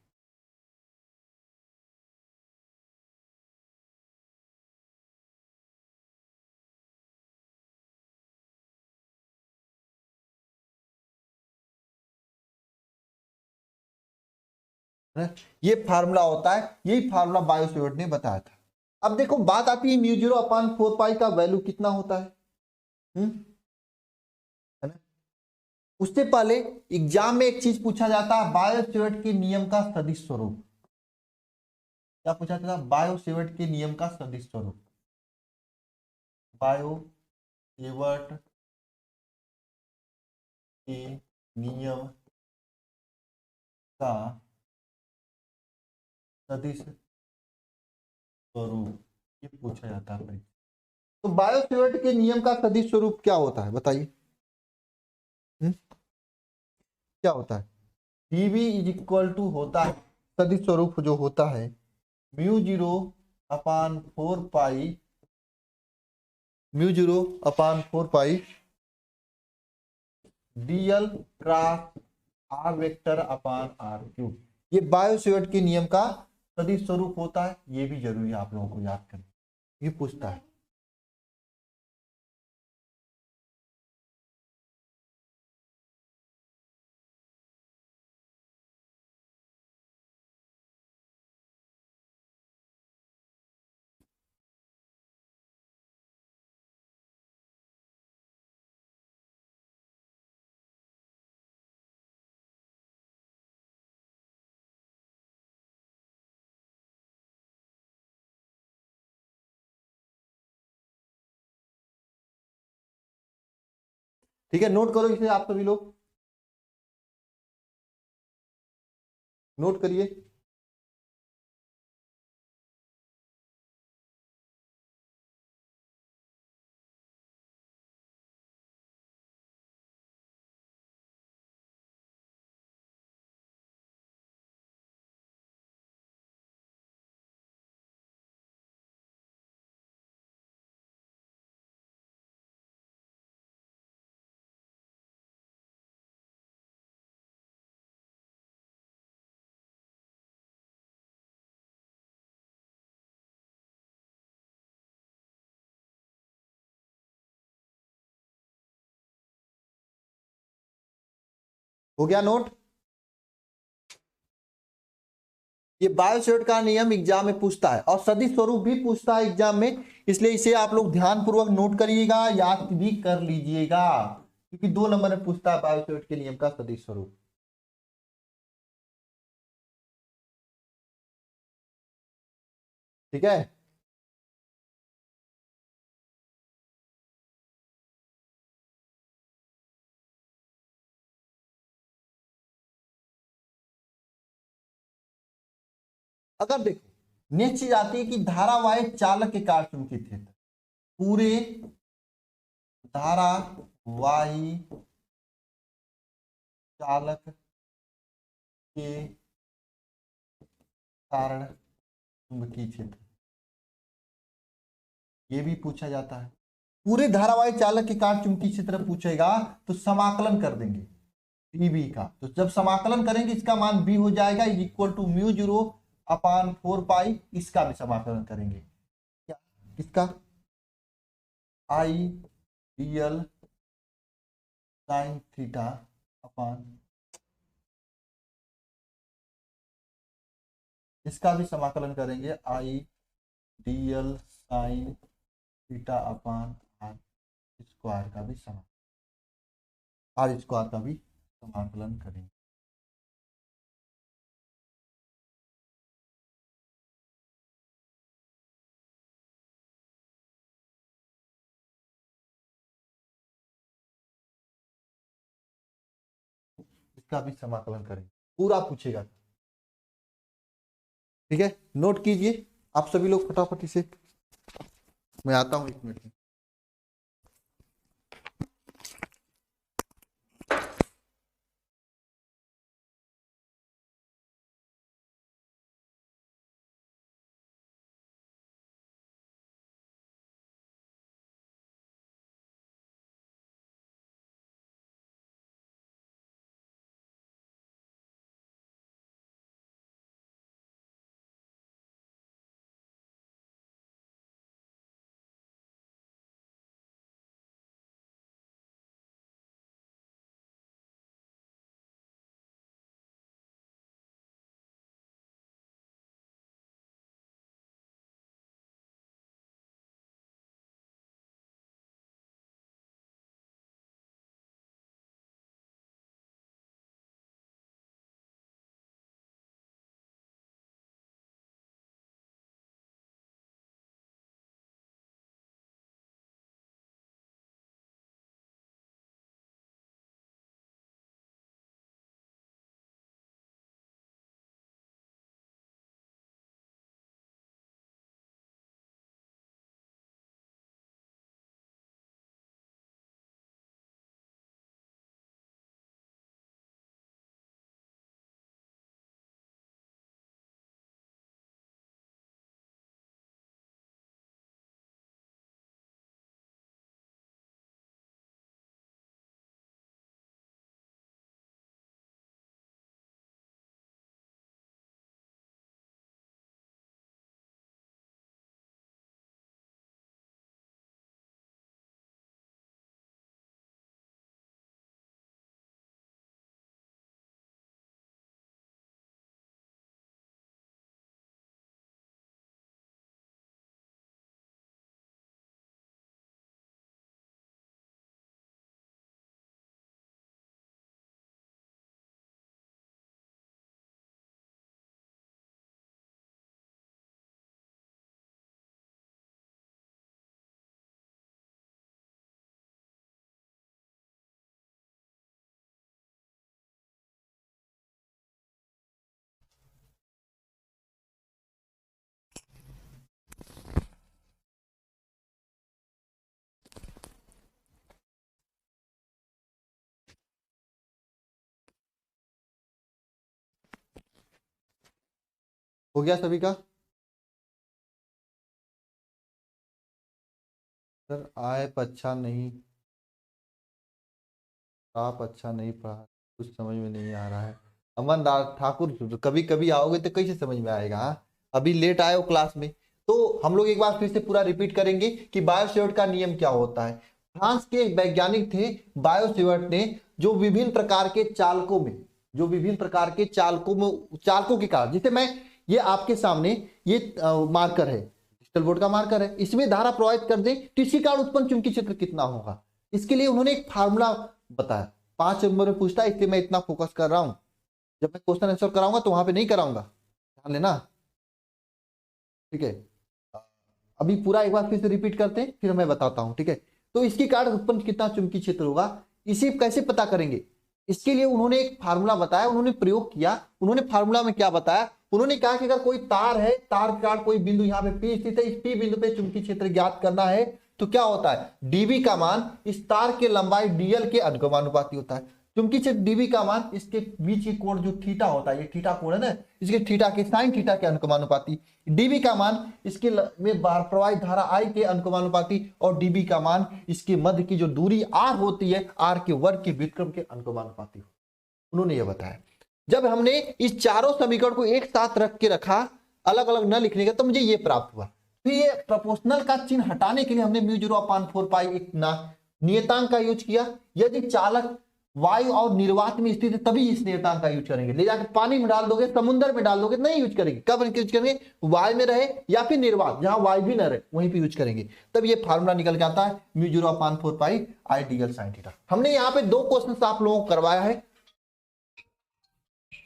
ये फार्मूला होता है, यही फार्मूला बायो सेवर्ट ने बताया था। अब देखो बात आती है म्यू 0 अपान 4 पाई का वैल्यू कितना होता है, है ना। उससे पहले एग्जाम में एक चीज पूछा जाता है, बायो सेवर्ट के नियम का सदिश स्वरूप। क्या पूछा था, बायो सेवर्ट के नियम का सदिश स्वरूप, बायो सेवर्ट के नियम का सदिश स्वरूप, ये पूछा जाता है। तो बायो सेवर्ट के नियम का सदिश स्वरूप क्या होता है बताइए, क्या होता है, dB इज इक्वल टू होता है, सदिश स्वरूप जो होता है mu 0 upon 4 pi, mu 0 upon 4 pi dl cross R vector upon R cube, ये बायो सेवर्ट के नियम का सदिश स्वरूप होता है। ये भी जरूरी है आप लोगों को याद करना, ये पूछता है। ठीक है, नोट करो इसे आप सभी लोग, नोट करिए। हो गया नोट, ये बायो सेवर्ट का नियम एग्जाम में पूछता है और सदिश स्वरूप भी पूछता है एग्जाम में, इसलिए इसे आप लोग ध्यान पूर्वक नोट करिएगा, याद भी कर लीजिएगा, क्योंकि 2 नंबर में पूछता है बायो सेवर्ट के नियम का सदिश स्वरूप। ठीक है, अगर देखो नेक्स्ट चीज आती है कि धारावाहिक चालक के कार्य चुंबकीय क्षेत्र, पूरे धारावाही चालक के कारण चुंबकीय क्षेत्र, ये भी पूछा जाता है। पूरे धारावाही चालक के कारण चुंबकीय क्षेत्र पूछेगा तो समाकलन कर देंगे dB का। तो जब समाकलन करेंगे इसका मान b हो जाएगा इक्वल टू μ0 अपान 4 पाई। इसका भी समाकलन करेंगे, क्या इसका I dl साइन थीटा अपान, इसका भी समाकलन करेंगे I dl sine theta upon r square का भी r स्क्वायर का भी समाकलन करेंगे। इसका भी समाकलन करेंगे, पूरा पूछेगा। ठीक है, नोट कीजिए आप सभी लोग फटाफट से, मैं आता हूं 1 मिनट में। हो गया सभी का? सर आप अच्छा नहीं, आप अच्छा नहीं पढ़ा, कुछ समझ में नहीं आ रहा है। अमन ठाकुर, कभी कभी आओगे तो कैसे समझ में आएगा? हाँ, अभी लेट आए हो क्लास में। तो हम लोग एक बार फिर से पूरा रिपीट करेंगे कि बायोसेवर्ट का नियम क्या होता है। फ्रांस के एक वैज्ञानिक थे बायोसेवर्ट ने, जो विभिन्न प्रकार के चालकों में, चालकों के कारण, जैसे मैं ये आपके सामने ये मार्कर है, डिजिटल बोर्ड का मार्कर है, इसमें धारा प्रवाहित कर दें तो इसके कारण उत्पन्न चुंबकीय क्षेत्र कितना होगा। इसके लिए उन्होंने एक फार्मूला बताया। 5 नंबर में पूछता है, इसलिए मैं इतना फोकस कर रहा हूं। जब मैं क्वेश्चन आंसर कराऊंगा तो वहां पे नहीं कराऊंगा, ध्यान लेना। ठीक है, अभी पूरा एक बार फिर से रिपीट करते हैं, फिर मैं बताता हूं। ठीक है, तो इसके कारण उत्पन्न कितना चुंबकीय क्षेत्र होगा, इसे कैसे पता करेंगे? इसके लिए उन्होंने एक फार्मूला बताया, उन्होंने प्रयोग किया। उन्होंने फार्मूला में क्या बताया? उन्होंने कहा कि अगर कोई तार है, तार के कारण कोई बिंदु यहाँ पे P स्थित है, इस P बिंदु पे चुंबकीय क्षेत्र ज्ञात करना है तो क्या होता है? dB का मान इस तार के लंबाई dl के अनुगमानुपाती होता है। चुंबकीय क्षेत्र डीबी का मान इसके बीच के कोण जो थीटा होता है, ये थीटा कोण है ना, इसके थीटा के साइन थीटा के अनुकमानुपाती, डीबी का मान इसके में प्रवाहित धारा आई के अनुकमानुपाती, और डीबी का मान इसके मध्य की जो दूरी आर होती है, आर के वर्ग के व्युत्क्रम के अनुकमानुपाती। उन्होंने ये बताया। जब हमने इस चारों समीकरण को एक साथ रख के रखा, अलग अलग न लिखने का, तो मुझे ये प्राप्त हुआ। फिर ये प्रोपोर्शनल का चिन्ह हटाने के लिए हमने म्यू 0/4 पाई एक नियतांक का यूज किया। यदि चालक वायु और निर्वात में स्थित है तभी इस नियतांक का यूज करेंगे। ले जाकर पानी में डाल दोगे, समुद्र में डाल दोगे, नहीं यूज करेंगे। कब यूज करेंगे? वायु में रहे या फिर निर्वात, जहां वायु भी न रहे वहीं पे यूज करेंगे। तब ये फार्मूला निकल के आता है म्यू 0/4 पाई आई डीएल साइन थीटा। हमने यहाँ पे 2 क्वेश्चन आप लोगों को करवाया है,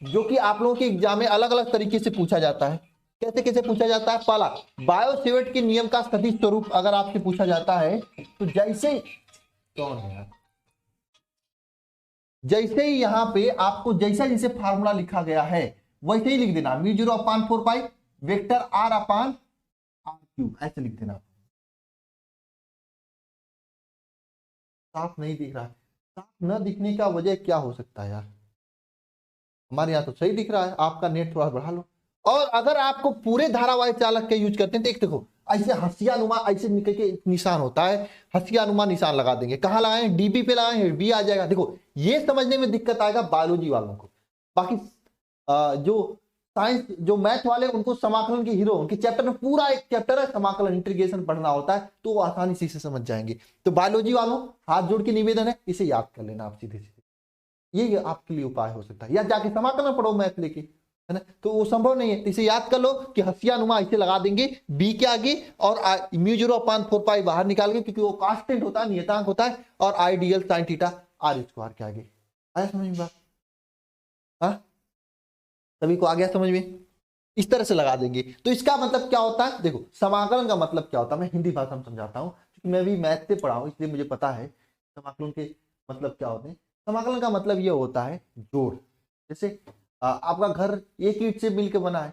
जो कि आप लोगों के एग्जाम में अलग अलग तरीके से पूछा जाता है। कैसे कैसे पूछा जाता है? पहला, बायो-सेवर्ट के नियम का सदिश स्वरूप अगर आपसे पूछा जाता है तो जैसे कौन है, जैसे ही यहां पे आपको जैसा जैसे फार्मूला लिखा गया है वैसे ही लिख देना, mu 0/4 pi vector R upon R cube, ऐसे लिख देना। साफ नहीं दिख रहा है? साफ न दिखने का वजह क्या हो सकता है यार? हमारे यहाँ तो सही दिख रहा है, आपका नेट थोड़ा बढ़ा लो। और अगर आपको पूरे धारावाहिक चालक के यूज करते हैं तो एक देखो ऐसे हंसियानुमा ऐसे निकल के निशान होता है, हंसियानुमा निशान लगा देंगे। कहाँ लगाएं? डीबी पे लगाएं, बी आ जाएगा। देखो ये समझने में दिक्कत आएगा बायोलॉजी वालों को। बाकी जो साइंस जो मैथ वाले उनको समाकलन के हीरो, उनके चैप्टर में पूरा एक चैप्टर है समाकलन, इंटीग्रेशन पढ़ना होता है, तो वो आसानी से समझ जाएंगे। तो बायोलॉजी वालों हाथ जोड़ के निवेदन है, इसे याद कर लेना आप सीधे सीधे, ये आपके लिए उपाय हो सकता है। या जाके समाकलन पढ़ो मैथ लेके, है ना, तो वो संभव नहीं है। तो इसे याद कर लो कि हंसियानुमा इसे लगा देंगे बी के आगे और म्यू 0/4 पाई बाहर निकाल के, क्योंकि वो कांस्टेंट होता है, नियतांक होता है, और I dl sine theta r square के आगे। आया समझ में बात? हाँ, सभी को आ गया समझ में? इस तरह से लगा देंगे। तो इसका मतलब क्या होता है? देखो समाकलन का मतलब क्या होता है, मैं हिंदी भाषा में समझाता हूँ क्योंकि मैं भी मैथ से पढ़ा हूँ, इसलिए मुझे पता है समाकलन के मतलब क्या होते हैं। समाकलन का मतलब ये होता है जोड़। जैसे आपका घर एक ईंट से मिलकर बना है,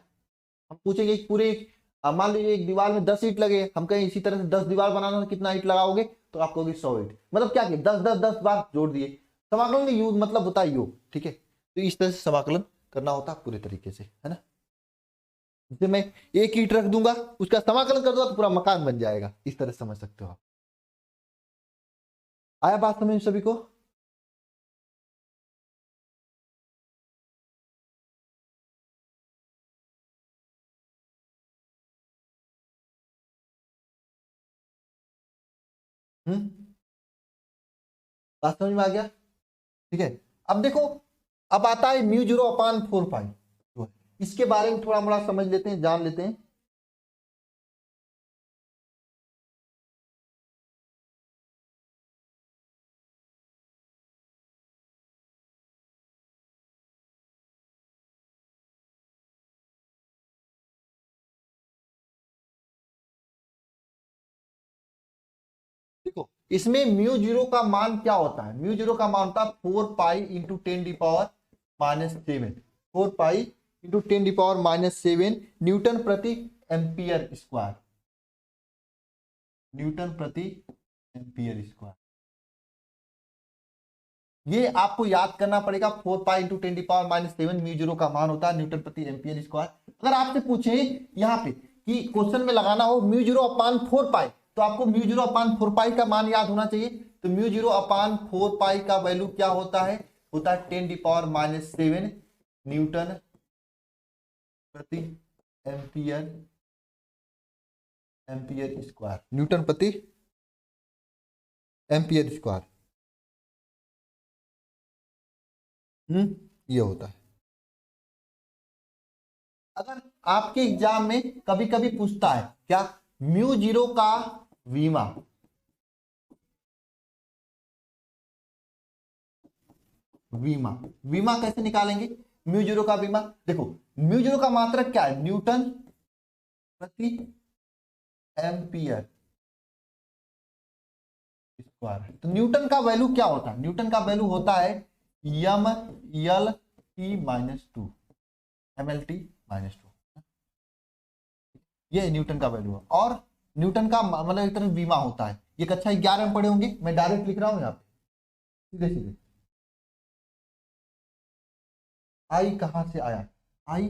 हम पूछेंगे पूरे मान लीजिए एक दीवार में 10 ईंट लगे, हम कहें इसी तरह से 10 दीवार बनाना, कितना ईंट लगाओगे? तो आप कहोगे 100 ईंट। मतलब क्या किया? 10 बार जोड़ दिए। समाकलन का यूज मतलब होता है योग, ठीक है। तो इस तरह से समाकलन करना होता है पूरे तरीके से, है ना। जैसे मैं एक ईंट रख दूंगा, उसका समाकलन कर दूंगा तो पूरा मकान बन जाएगा, इस तरह से समझ सकते हो आप। आया बात समझ सभी को? बात समझ में आ गया? ठीक है। अब देखो, अब आता है म्यू 0/4 पाई, इसके बारे में थोड़ा मोड़ा समझ लेते हैं, जान लेते हैं। देखो इसमें म्यू 0 का मान क्या होता है? म्यू 0 का मान होता है 4 pi into 10⁻⁷ 4 pi into 10⁻⁷ Newton प्रति एम्पियर स्क्वायर, न्यूटन प्रति एम्पियर स्क्वायर। ये आपको याद करना पड़ेगा। 4 पाई इंटू 10⁻⁷ म्यू 0 का मान होता है न्यूटन प्रति एम्पियर स्क्वायर। अगर आपसे पूछे यहाँ पे कि क्वेश्चन में लगाना हो म्यू 0/4 पाई, तो आपको म्यू 0/4 पाई का मान याद होना चाहिए। तो म्यू 0/4 पाई का वैल्यू क्या होता है? होता है 10⁻⁷ न्यूटन प्रति एम्पियर स्क्वायर, न्यूटन प्रति एम्पियर स्क्वायर। ये होता है। अगर आपके एग्जाम में कभी कभी पूछता है क्या, म्यू 0 का वीमा, वीमा कैसे निकालेंगे? म्यू 0 का वीमा, देखो म्यू 0 का मात्रक क्या है? न्यूटन प्रति एम्पियर स्क्वायर। तो न्यूटन का वैल्यू क्या होता है? न्यूटन का वैल्यू होता है mLT-2, mLT-2। ये न्यूटन का वैल्यू है। और न्यूटन का मतलब एक तरह वीमा होता है। ये कक्षा 11 में पढ़े होंगे, मैं डायरेक्ट लिख रहा हूं यहाँ पे सीधे सीधे। आई कहाँ से आया, आई,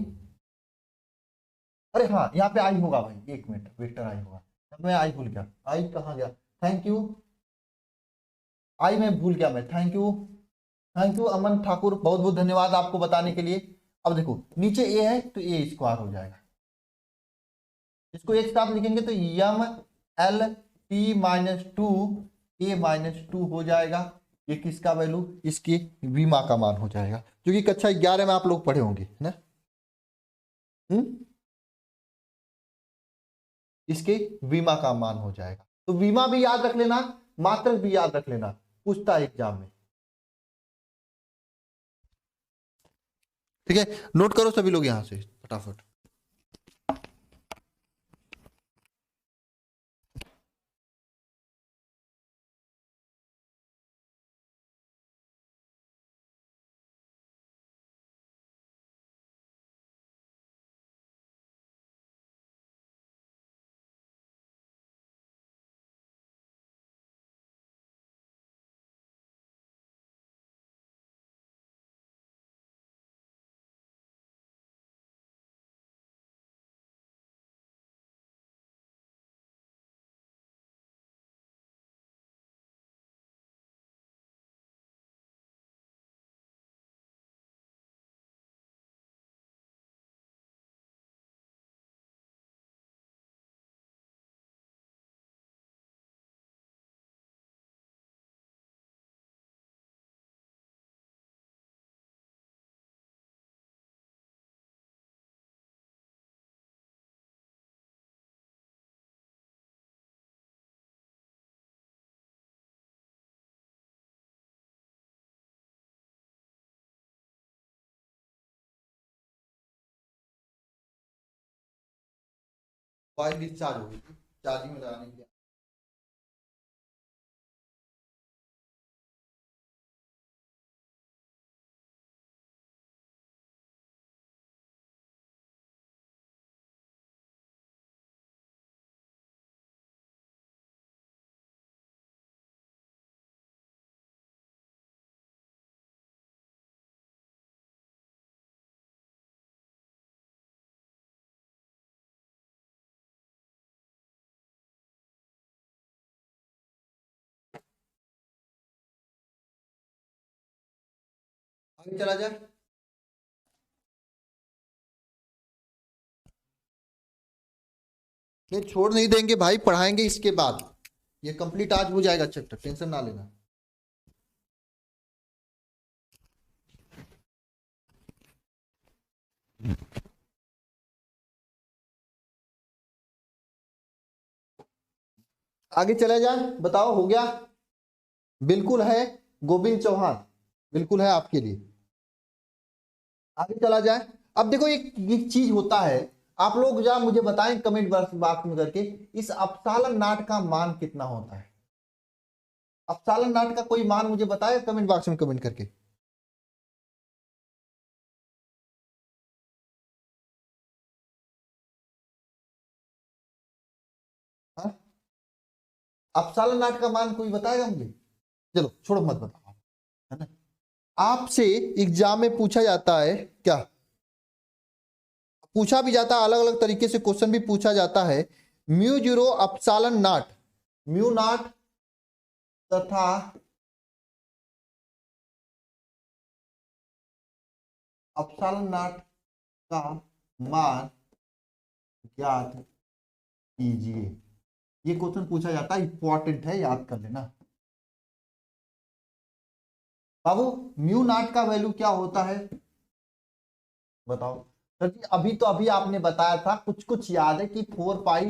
अरे हाँ यहाँ पे आई होगा भाई, एक मिनट, वेक्टर आई होगा, मैं आई भूल गया, आई कहाँ गया, थैंक यू, आई मैं भूल गया, मैं थैंक यू, थैंक यू अमन ठाकुर, बहुत बहुत धन्यवाद आपको बताने के लिए। अब देखो नीचे ए है तो ए स्क्वायर हो जाएगा, इसको एक साथ लिखेंगे तो M L P minus two ए माइनस टू हो जाएगा। ये किसका वैल्यू, इसकी वीमा का मान हो जाएगा, जो कि कक्षा 11 में आप लोग पढ़े होंगे, है ना। इसके वीमा का मान हो जाएगा, तो वीमा भी याद रख लेना, मात्रक भी याद रख लेना, पूछता है एग्जाम में। ठीक है, नोट करो सभी लोग यहां से फटाफट। मोबाइल डिस्चार्ज हो गई थी, चार्जिंग में लगाने के लिए। आगे चला जाए, नहीं छोड़ नहीं देंगे भाई, पढ़ाएंगे इसके बाद, ये कंप्लीट आज हो जाएगा चैप्टर, टेंशन ना लेना। आगे चला जाए, बताओ हो गया, बिल्कुल है गोविंद चौहान, बिल्कुल है आपके लिए। आगे चला जाए, अब देखो एक चीज होता है, आप लोग जरा मुझे बताएं कमेंट बॉक्स में करके, इस अपसालन नाट का मान कितना होता है, अपसालन नाट का कोई मान मुझे बताए कमेंट बॉक्स में कमेंट करके। हाँ, अपसालन नाट का मान कोई बताएगा मुझे, चलो छोड़ो मत बताओ, है ना। आपसे एग्जाम में पूछा जाता है क्या, पूछा भी जाता है, अलग अलग तरीके से क्वेश्चन भी पूछा जाता है, म्यू जीरो अपसालन नाट, म्यू नाट तथा अपसालन नाट का मान ज्ञात कीजिए, ये क्वेश्चन पूछा जाता है, इंपॉर्टेंट है, याद कर लेना। बाबू म्यू नाट का वैल्यू क्या होता है, बताओ सर जी। अभी तो अभी आपने बताया था, कुछ कुछ याद है कि 4 पाई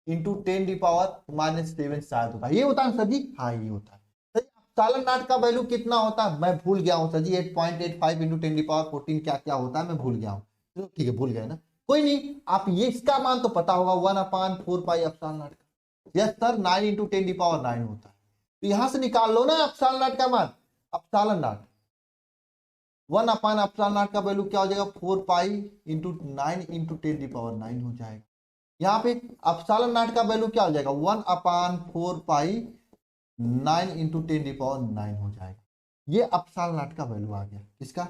इंटू 10⁻⁻7 शायद होता है, ये होता है सर जी, हाँ ये होता है सर जी। अपसालन नाट का वैल्यू कितना होता है, मैं भूल गया हूँ सर जी, 8.85 इंटू 10⁻14 क्या क्या होता है, मैं भूल गया हूँ, चलो ठीक है भूल गए ना, कोई नहीं, आप ये इसका मान तो पता होगा 1/4 पाई अपसालन नाट का, यस सर 9 इंटू 10⁻9 होता है, तो यहां से निकाल लो ना अपसालन नाट का मान, अपसालन नाट 1/अपसालन नाट का वैल्यू क्या हो जाएगा, 4 पाई इंटू 9 इंटू 10⁻9 हो जाएगा। यहाँ पे अपसालन नाट का वैल्यू क्या हो जाएगा, 1/4 पाई 9 इंटू 10⁻9 हो जाएगा। ये अपसालन नाट का वैल्यू आ गया, किसका,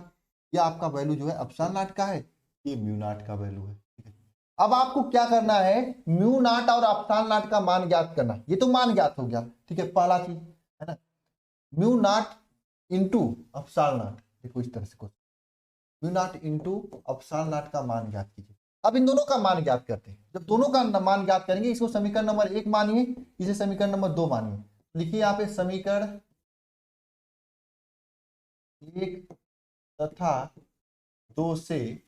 ये आपका वैल्यू जो है एप्सिलॉन नॉट का है, ये म्यू नॉट का वैल्यू है। ठीक है, अब आपको क्या करना है, म्यू नॉट और एप्सिलॉन नॉट का मान ज्ञात करना। ये तो मान ज्ञात हो गया, ठीक है, पहला चीज है ना, mu naught into epsilon not. देखो इस तरह से कुछ, mu naught into epsilon naught का मान ज्ञात कीजिए। अब इन दोनों का मान ज्ञात करते हैं। जब दोनों का मान ज्ञात करेंगे, इसको समीकरण नंबर 1 मानिए, इसे समीकरण नंबर 2 मानिए। लिखिए यहाँ पे समीकरण 1 तथा 2 से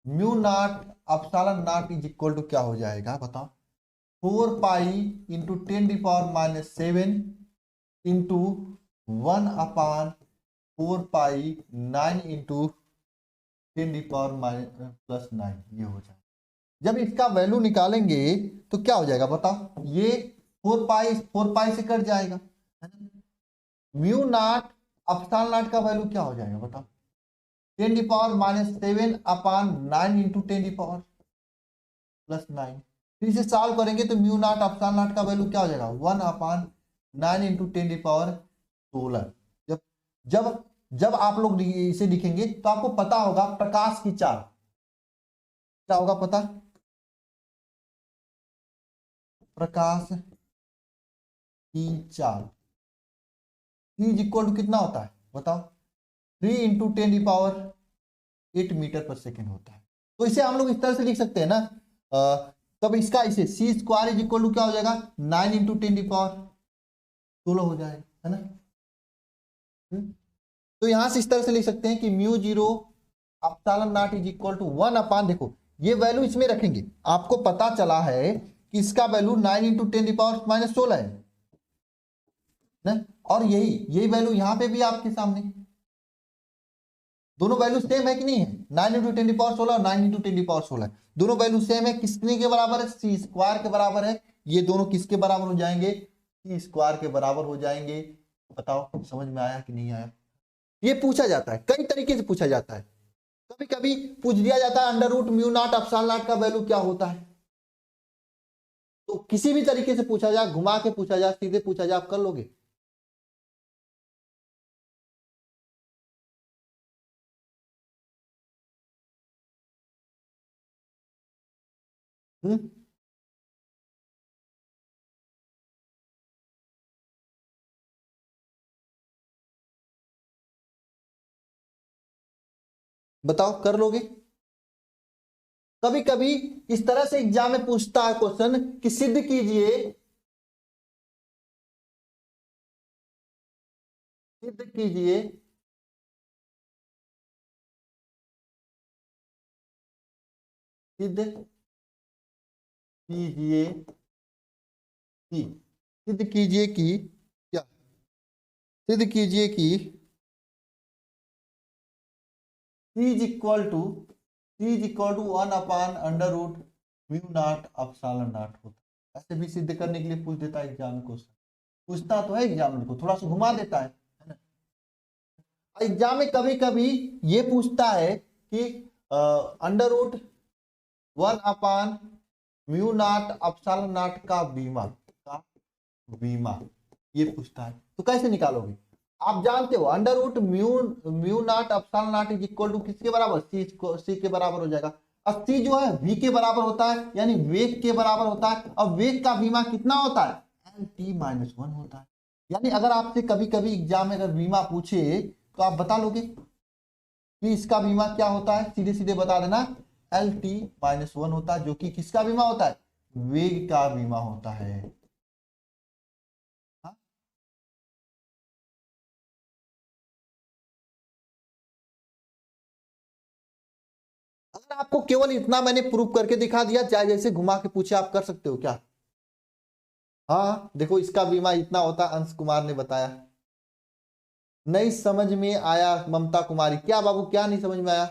mu naught epsilon naught is equal to क्या हो जाएगा बताओ, 4 pi into 10⁻⁷ into 1/4 pi 9 into 10⁻⁻9 ये हो जाएगा। जब इसका वैल्यू निकालेंगे तो क्या हो जाएगा बताओ, ये 4 पाई से कट जाएगा, म्यू नॉट एप्सिलॉन नॉट का वैल्यू क्या हो जाएगा बताओ, 10⁻⁷/9 इंटू 10⁻+9। फिर इसे सॉल्व करेंगे तो म्यू नॉट एप्सिलॉन नॉट का वैल्यू क्या हो जाएगा, 1/9 इंटू 10⁻16। जब जब जब आप लोग इसे लिखेंगे तो आपको पता होगा प्रकाश की चाल क्या होगा, पता, प्रकाश की चाल इज इक्वल टू कितना होता है बताओ, 3 इंटू 10⁸ मीटर पर सेकेंड होता है। तो इसे हम लोग इस तरह से लिख सकते हैं ना, तब इसका इसे सी स्क्वायर इज इक्वल टू क्या हो जाएगा, 9 इंटू 10⁻16 हो जाएगा, है ना। तो यहां से इस तरह से लिख सकते हैं कि mu zero epsilon naught is equal to 1/, देखो ये वैल्यू इसमें रखेंगे, आपको पता चला है कि इसका वैल्यू 9 इंटू 10⁻16 है ना, और यही वैल्यू यहां पे भी आपके सामने, दोनों वैल्यू सेम है कि नहीं है, 9 इंटू 10⁻16 और 9 इंटू 10⁻16 दोनों वैल्यू सेम है, किसने के बराबर है, सी स्क्वायर के बराबर है। ये दोनों किसके बराबर हो जाएंगे, सी स्क्वायर के बराबर हो जाएंगे। बताओ समझ में आया कि नहीं आया। ये पूछा जाता है, कई तरीके से पूछा जाता है, कभी कभी पूछ दिया जाता है under root mu naught epsilon naught का वैल्यू क्या होता है। तो किसी भी तरीके से पूछा जाए, घुमा के पूछा जाए, सीधे पूछा जाए, आप कर लोगे। बताओ कर लोगे। कभी कभी इस तरह से एग्जाम में पूछता है क्वेश्चन कि सिद्ध कीजिए, सिद्ध कीजिए सिद्ध कीजिए कि सिद्ध कीजिए कि क्या, सिद्ध कीजिए कि C is equal to 1/√μ naught epsilon naught होता है। ऐसे भी सिद्ध करने के लिए पूछ देता है एग्जाम क्वेश्चन, पूछता तो है एग्जामिनर को, थोड़ा सा घुमा देता है ना। एग्जाम में कभी कभी ये पूछता है कि √1/μ नॉट एप्सिलॉन नॉट का बीमा ये पूछता है, तो कैसे निकालोगे। आप जानते हो √μ naught epsilon naught is equal to किसके बराबर, सी के बराबर हो जाएगा। अब सी जो है v के बराबर होता है, यानी वेग के बराबर होता है। अब वेग का बीमा कितना होता है, LT-1 होता है। यानी अगर आपसे कभी कभी एग्जाम में अगर बीमा पूछे तो आप बता लोगे कि इसका बीमा क्या होता है, सीधे सीधे बता देना LT-1 होता है, जो कि किसका बीमा होता है, वेग का बीमा होता है। अगर आपको केवल इतना मैंने प्रूफ करके दिखा दिया, चाहे जैसे घुमा के पूछे आप कर सकते हो क्या। हाँ देखो इसका बीमा इतना होता, अंश कुमार ने बताया। नहीं समझ में आया ममता कुमारी, क्या बाबू क्या नहीं समझ में आया।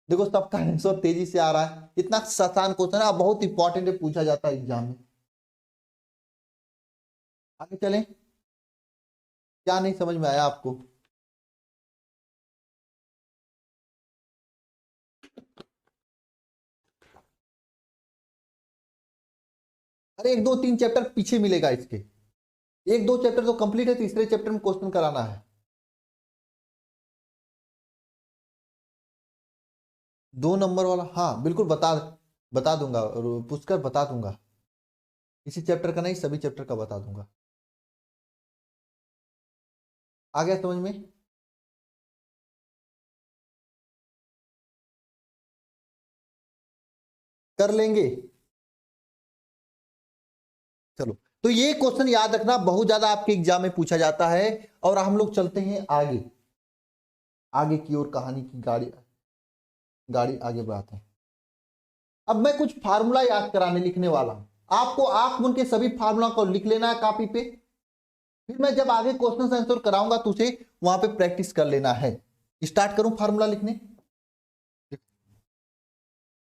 देखो सबका आंसर तेजी से आ रहा है, इतना आसान क्वेश्चन है, बहुत इंपॉर्टेंट है, पूछा जाता है एग्जाम में। आगे चलें, क्या नहीं समझ में आया आपको। अरे 1 2 3 चैप्टर पीछे मिलेगा इसके, 1 2 चैप्टर तो कंप्लीट है, तीसरे चैप्टर में क्वेश्चन कराना है। 2 नंबर वाला, हाँ बिल्कुल बता दूंगा, पूछकर बता दूंगा। इसी चैप्टर का नहीं, सभी चैप्टर का बता दूंगा। आ गया समझ में? कर लेंगे। चलो, तो ये क्वेश्चन याद रखना, बहुत ज्यादा आपके एग्जाम में पूछा जाता है। और हम लोग चलते हैं आगे, आगे की ओर, कहानी की गाड़ी गाड़ी आगे बढ़ाते हैं। अब मैं कुछ फार्मूला याद कराने लिखने वाला हूं, आपको आंख मूंद के सभी फार्मूला को लिख लेना है कॉपी पे। फिर मैं जब आगे क्वेश्चन आंसर कराऊंगा तो उसे वहां पे प्रैक्टिस कर लेना है। स्टार्ट करूं फार्मूला लिखने?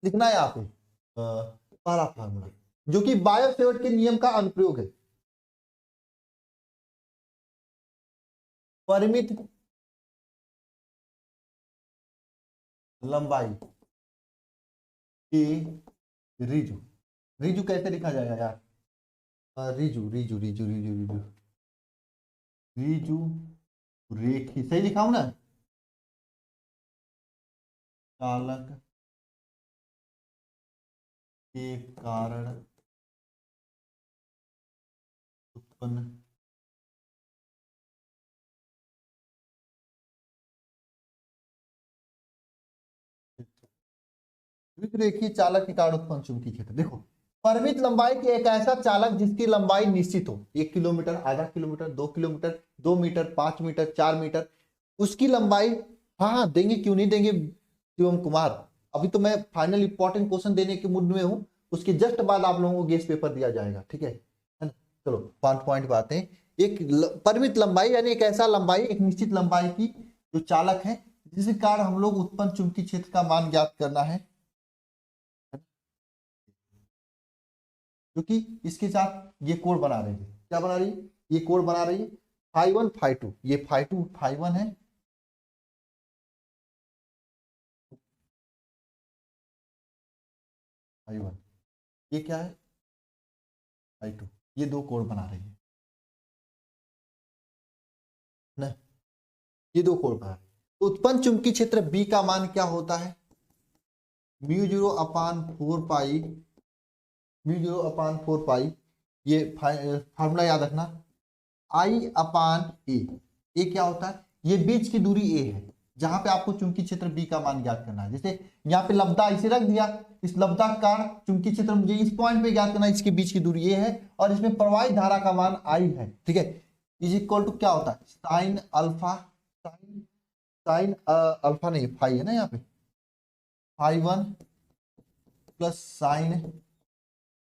लिखना है आप पहला फार्मूला, जो कि बायो सेवर्ट के नियम का अनुप्रयोग है। परिमित लंबाई की रिजु, रिजु कैसे लिखा जाएगा यार? रिजु रिजु रिजु रिजु रिजु रिजु रेखी, सही लिखा हूं ना? चालक के कारण उत्पन्न रेखीय चालक के कारण उत्पन्न चुंबकीय क्षेत्र। देखो, परिमित लंबाई के एक ऐसा चालक जिसकी लंबाई निश्चित हो, 1 किलोमीटर, आधा kilometre, 2 kilometre, 2 metre, 5 metre, 4 metre, उसकी लंबाई। हाँ हाँ देंगे, क्यों नहीं देंगे शिवम कुमार। अभी तो मैं फाइनल इंपॉर्टेंट क्वेश्चन देने के मूड में हूँ, उसके जस्ट बाद आप लोगों को गेस पेपर दिया जाएगा, ठीक है ना? चलो पॉइंट पॉइंट बातें। एक परिमित लंबाई यानी एक ऐसा लंबाई, एक निश्चित लंबाई की जो चालक है, जिसके कारण हम लोग उत्पन्न चुंबकीय क्षेत्र का मान ज्ञात करना है, क्योंकि इसके साथ ये कोण बना रही है। क्या बना रही है? ये कोण बना रही है φ1 φ2, ये φ2 φ1 है, φ1 ये क्या है, φ2, ये दो कोण बना रही है ना, ये दो कोण बना रही है। तो उत्पन्न चुंबकीय क्षेत्र B का मान क्या होता है? μ0/4 पाई, μ0/4 पाई, ये फार्मूला याद रखना, I/A। ए क्या होता है? ये बीच की दूरी ए है, जहां पे आपको चुंबकीय क्षेत्र बी का मान ज्ञात करना है। जैसे यहाँ पे लब्धा इसे रख दिया, इस लब्धा का कारण चुंबकीय क्षेत्र मुझे इस पॉइंट पे ज्ञात करना है, इसके बीच की दूरी ए है और इसमें प्रवाहित धारा का मान आई है, ठीक है। इज इक्वल टू क्या होता है? Sine alpha, sine sine alpha नहीं, फाई है ना यहाँ पे, φ1 प्लस साइन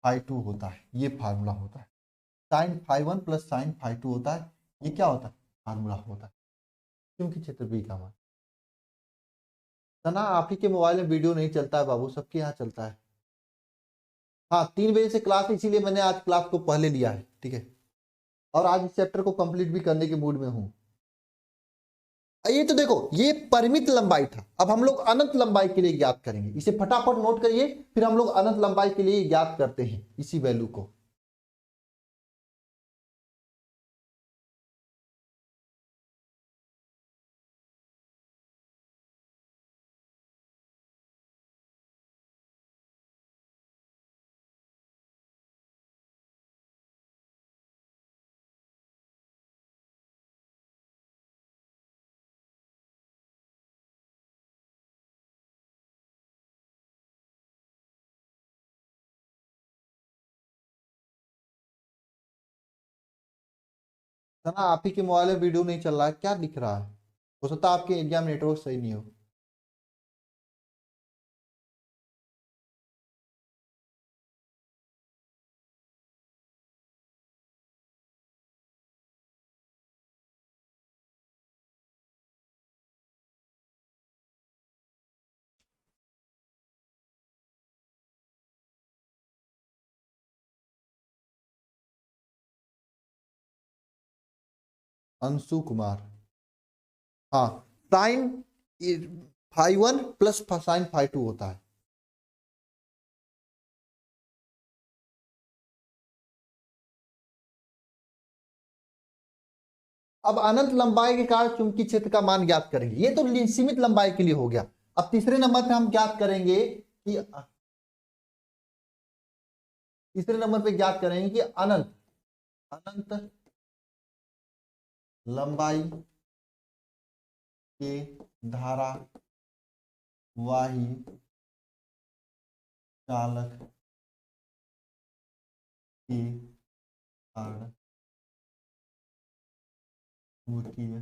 φ2 होता है, ये फार्मूला होता है। साइन φ1 प्लस साइन φ2 होता है, ये क्या होता है? फार्मूला होता है चुंबकीय क्षेत्र बी का मान। तना आप ही के मोबाइल में वीडियो नहीं चलता है बाबू, सबके यहाँ चलता है। हाँ 3 बजे से क्लास है, इसीलिए मैंने आज क्लास को पहले लिया है, ठीक है। और आज इस चैप्टर को कंप्लीट भी करने के मूड में हूँ। ये तो देखो, ये परिमित लंबाई था, अब हम लोग अनंत लंबाई के लिए ज्ञात करेंगे। इसे फटाफट नोट करिए, फिर हम लोग अनंत लंबाई के लिए ज्ञात करते हैं इसी वैल्यू को। तना आप ही के मोबाइल में वीडियो नहीं चल रहा है, क्या दिख रहा है? हो सकता है आपके एरिया में नेटवर्क सही नहीं हो। अंशु कुमार, हाँ साइन φ1 प्लस साइन φ2 होता है। अब अनंत लंबाई के कारण चुंबकीय क्षेत्र का मान ज्ञात करेंगे। ये तो सीमित लंबाई के लिए हो गया, अब तीसरे नंबर पे हम ज्ञात करेंगे कि अनंत अनंत लंबाई के धारावाही चालक के कारण चुंबकीय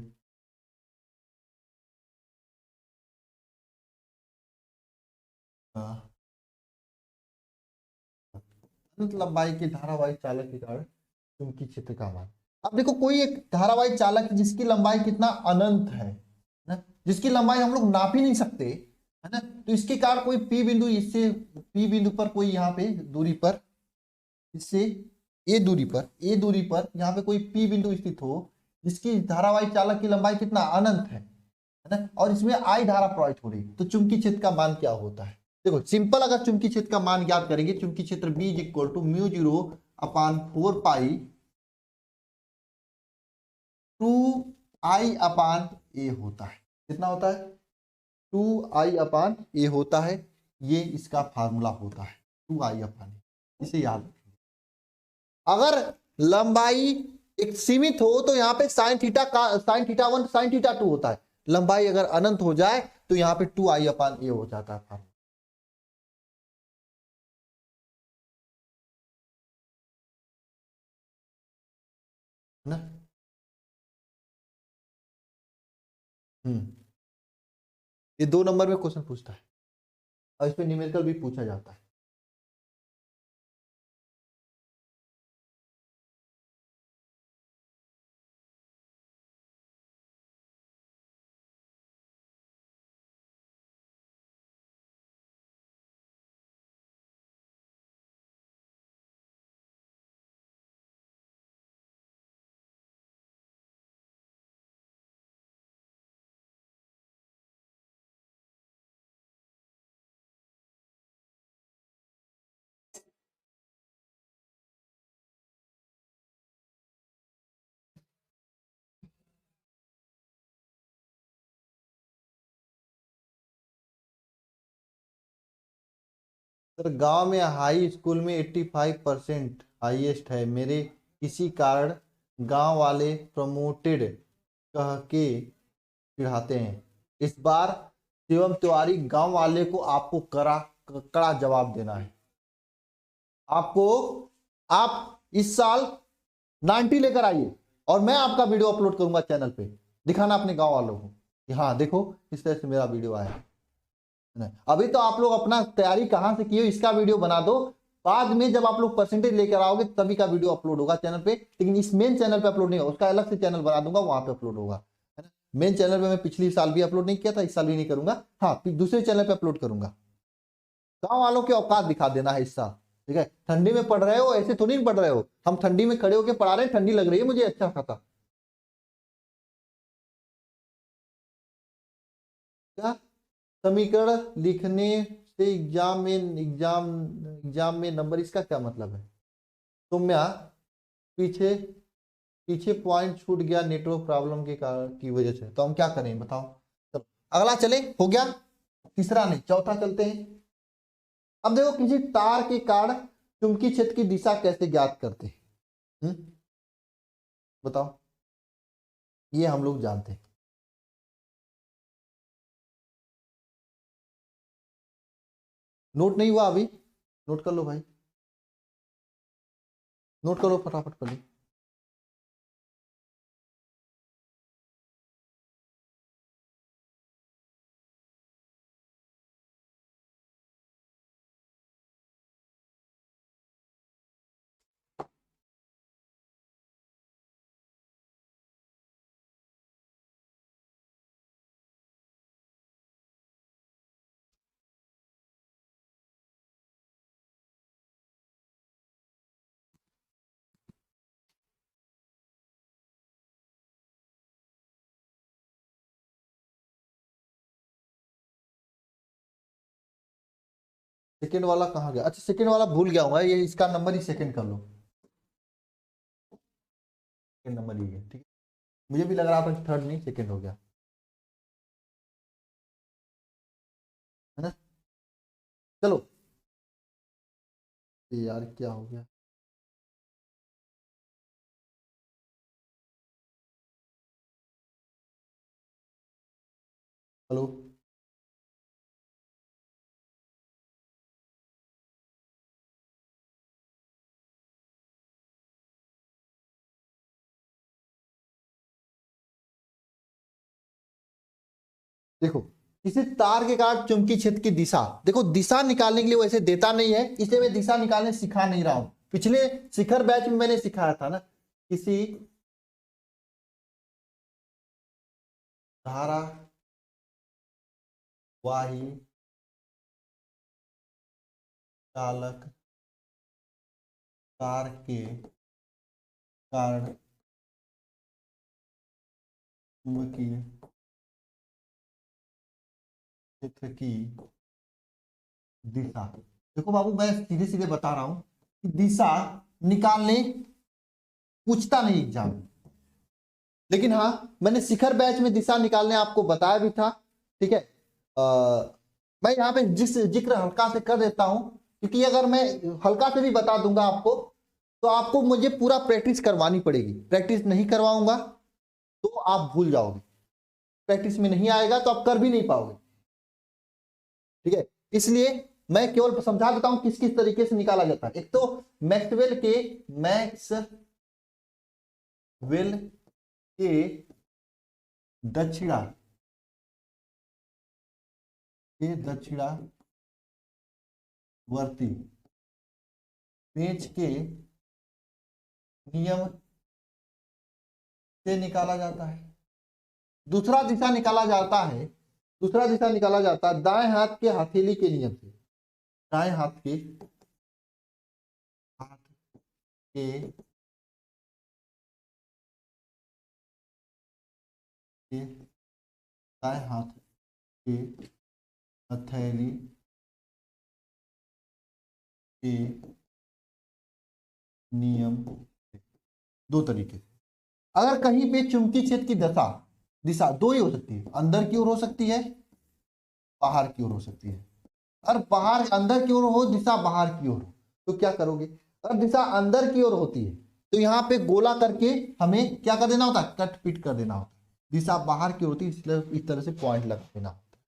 अनंत लंबाई के धारावाही चालक के कारण चुंबकीय क्षेत्र का मान। अब देखो कोई एक धारावाही चालक है जिसकी लंबाई कितना अनंत है ना, जिसकी लंबाई हम लोग नाप ही नहीं सकते है ना, तो इसके कारण कोई पी बिंदु, इससे पी बिंदु पर कोई यहाँ पे दूरी पर, इससे ए दूरी पर यहाँ पे कोई पी बिंदु स्थित हो जिसकी धारावाही चालक की लंबाई कितना अनंत है ना, और इसमें आई धारा प्रवाहित हो रही, तो चुंबकीय क्षेत्र का मान क्या होता है? देखो सिंपल, अगर चुंबकीय क्षेत्र का मान ज्ञात करेंगे, चुंबकीय क्षेत्र B is equal to mu 0 upon 4 pi 2I upon A होता है। कितना होता है? 2I अपान ए होता है। ये इसका फार्मूला होता है 2I अपान ए, इसे याद रखेंगे। अगर लंबाई एक सीमित हो तो यहाँ पे साइन थीटा 1 साइन थीटा 2 होता है। लंबाई अगर अनंत हो जाए तो यहाँ पे 2I अपान ए हो जाता है फार्मूला। ना ये 2 नंबर में क्वेश्चन पूछता है और इस पे न्यूमेरिकल भी पूछा जाता है। सर गांव में हाई स्कूल में 85% हाईएस्ट है, मेरे किसी कारण गांव वाले प्रमोटेड कह के चिढ़ाते हैं। इस बार शिवम तिवारी गांव वाले को आपको कड़ा जवाब देना है। आपको, आप इस साल 90 लेकर आइए और मैं आपका वीडियो अपलोड करूंगा चैनल पे, दिखाना अपने गांव वालों को कि हाँ देखो इस तरह से मेरा वीडियो आया है। अभी तो आप लोग अपना तैयारी कहां से किए इसका वीडियो बना दो, बाद में जब आप लोग परसेंटेज लेकर आओगे तभी का वीडियो अपलोड होगा चैनल पे, लेकिन इस मेन चैनल पे अपलोड नहीं होगा, उसका अलग से चैनल बना दूंगा, वहां पे अपलोड होगा, है ना। मेन चैनल पे मैं पिछली साल भी अपलोड नहीं किया था, इस साल भी नहीं करूंगा, हाँ दूसरे चैनल पे अपलोड करूंगा। गाँव वालों की औकात दिखा देना है इस साल, ठीक है। ठंडी में पढ़ रहे हो, ऐसे तो नहीं पढ़ रहे हो, हम ठंडी में खड़े होकर पढ़ा रहे हैं, ठंडी लग रही है मुझे अच्छा खाता। क्या समीकरण लिखने से एग्जाम में नंबर, इसका क्या मतलब है? सौम्या पीछे पीछे पॉइंट छूट गया नेटवर्क प्रॉब्लम के कारण की वजह से, तो हम क्या करें बताओ? चलो अगला चले, हो गया तीसरा, नहीं चौथा चलते हैं। अब देखो किसी तार के कारण चुंबकीय क्षेत्र की दिशा कैसे ज्ञात करते हैं? बताओ, ये हम लोग जानते हैं। नोट नहीं हुआ अभी? नोट कर लो भाई, नोट करो फटाफट कर लो। सेकंड वाला कहाँ गया? अच्छा सेकंड वाला भूल गया हूँ, ये इसका नंबर ही सेकंड कर लो, सेकंड नंबर ही है, ठीक है। मुझे भी लग रहा था कि थर्ड नहीं सेकंड हो गया। चलो ये यार क्या हो गया। हेलो। देखो, किसी तार के कारण चुंबकीय क्षेत्र की दिशा, देखो दिशा निकालने के लिए वैसे देता नहीं है, इसलिए मैं दिशा निकालने सिखा नहीं रहा हूं। पिछले शिखर बैच में मैंने सिखाया था ना, किसी धारा वाही चालक कार के कारण चुंबकीय क्षेत्र की दिशा। देखो बाबू, मैं सीधे सीधे बता रहा हूं कि दिशा निकालने पूछता नहीं एग्जाम में, लेकिन हाँ मैंने शिखर बैच में दिशा निकालने आपको बताया भी था। ठीक है, मैं यहाँ पे जिक्र हल्का से कर देता हूं, क्योंकि अगर मैं हल्का से भी बता दूंगा आपको तो आपको मुझे पूरा प्रैक्टिस करवानी पड़ेगी। प्रैक्टिस नहीं करवाऊंगा तो आप भूल जाओगे, प्रैक्टिस में नहीं आएगा तो आप कर भी नहीं पाओगे। ठीक है, इसलिए मैं केवल समझा देता हूं किस किस तरीके से निकाला जाता है। एक तो मैक्सवेल के दक्षिणा दक्षिणावर्ती पेंच के नियम से निकाला जाता है। दूसरा दिशा निकाला जाता है, दूसरा दिशा निकाला जाता है दाएं हाथ के हथेली के नियम से। दाएं हाथ के दाएं हाथ के हथेली के नियम। दो तरीके से, अगर कहीं पे चुंबकीय क्षेत्र की दशा दिशा दो ही हो सकती है, अंदर की ओर हो सकती है, बाहर की ओर हो सकती है। अगर बाहर अंदर की ओर हो, दिशा बाहर की ओर हो, तो क्या करोगे? अगर दिशा अंदर की ओर होती है तो यहाँ पे गोला करके हमें क्या कर देना होता है? कट पिट कर देना होता है। दिशा बाहर की होती है इसलिए इस तरह से पॉइंट लगा देना होता है।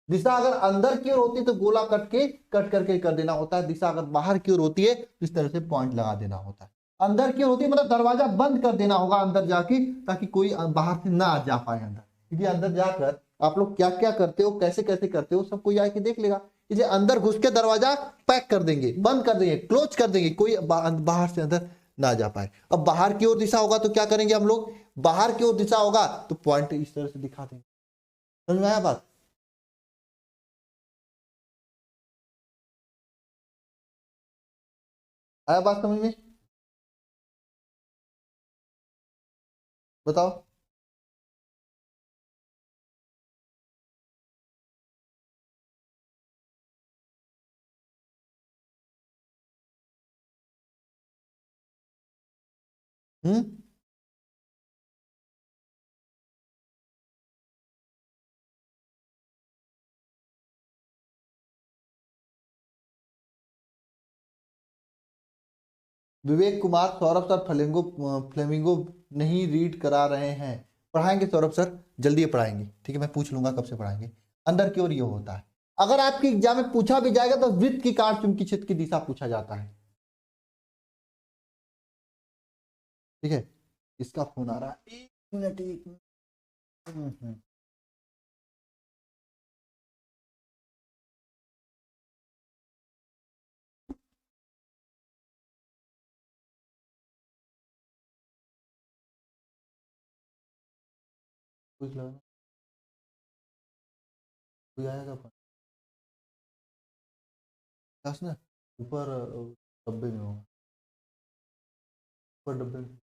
दिशा अगर अंदर की ओर होती है तो गोला कट करके कर देना होता है। दिशा अगर बाहर की ओर होती है तो इस तरह से पॉइंट लगा देना होता है। अंदर की ओर होती है मतलब दरवाजा बंद कर देना होगा अंदर जाके, ताकि कोई बाहर से ना जा पाए अंदर। क्योंकि अंदर जाकर आप लोग क्या क्या करते हो, कैसे कैसे करते हो, सब कोई आके देख लेगा। इसलिए अंदर घुस के दरवाजा पैक कर देंगे, बंद कर देंगे, क्लोज कर देंगे, कोई बाहर से अंदर ना जा पाए। अब बाहर की ओर दिशा होगा तो क्या करेंगे हम लोग? बाहर की ओर दिशा होगा तो पॉइंट इस तरह से दिखा देंगे। समझ में आया बात? आया बात समझ में? बताओ। हम्म। विवेक कुमार, सौरभ सर फ्लेमिंगो नहीं रीड करा रहे हैं। पढ़ाएंगे सौरभ सर, जल्दी पढ़ाएंगे। ठीक है, मैं पूछ लूंगा कब से पढ़ाएंगे। अंदर की ओर ये होता है। अगर आपके एग्जाम में पूछा भी जाएगा तो वृत्त की काट चुंबकीय क्षेत्र की दिशा पूछा जाता है। ठीक है, इसका फोन आ रहा है, एक मिनट एक मिनट। पूछ लो। कोई आएगा फोन? बस ना, ऊपर डब्बे में होगा, ऊपर डब्बे में।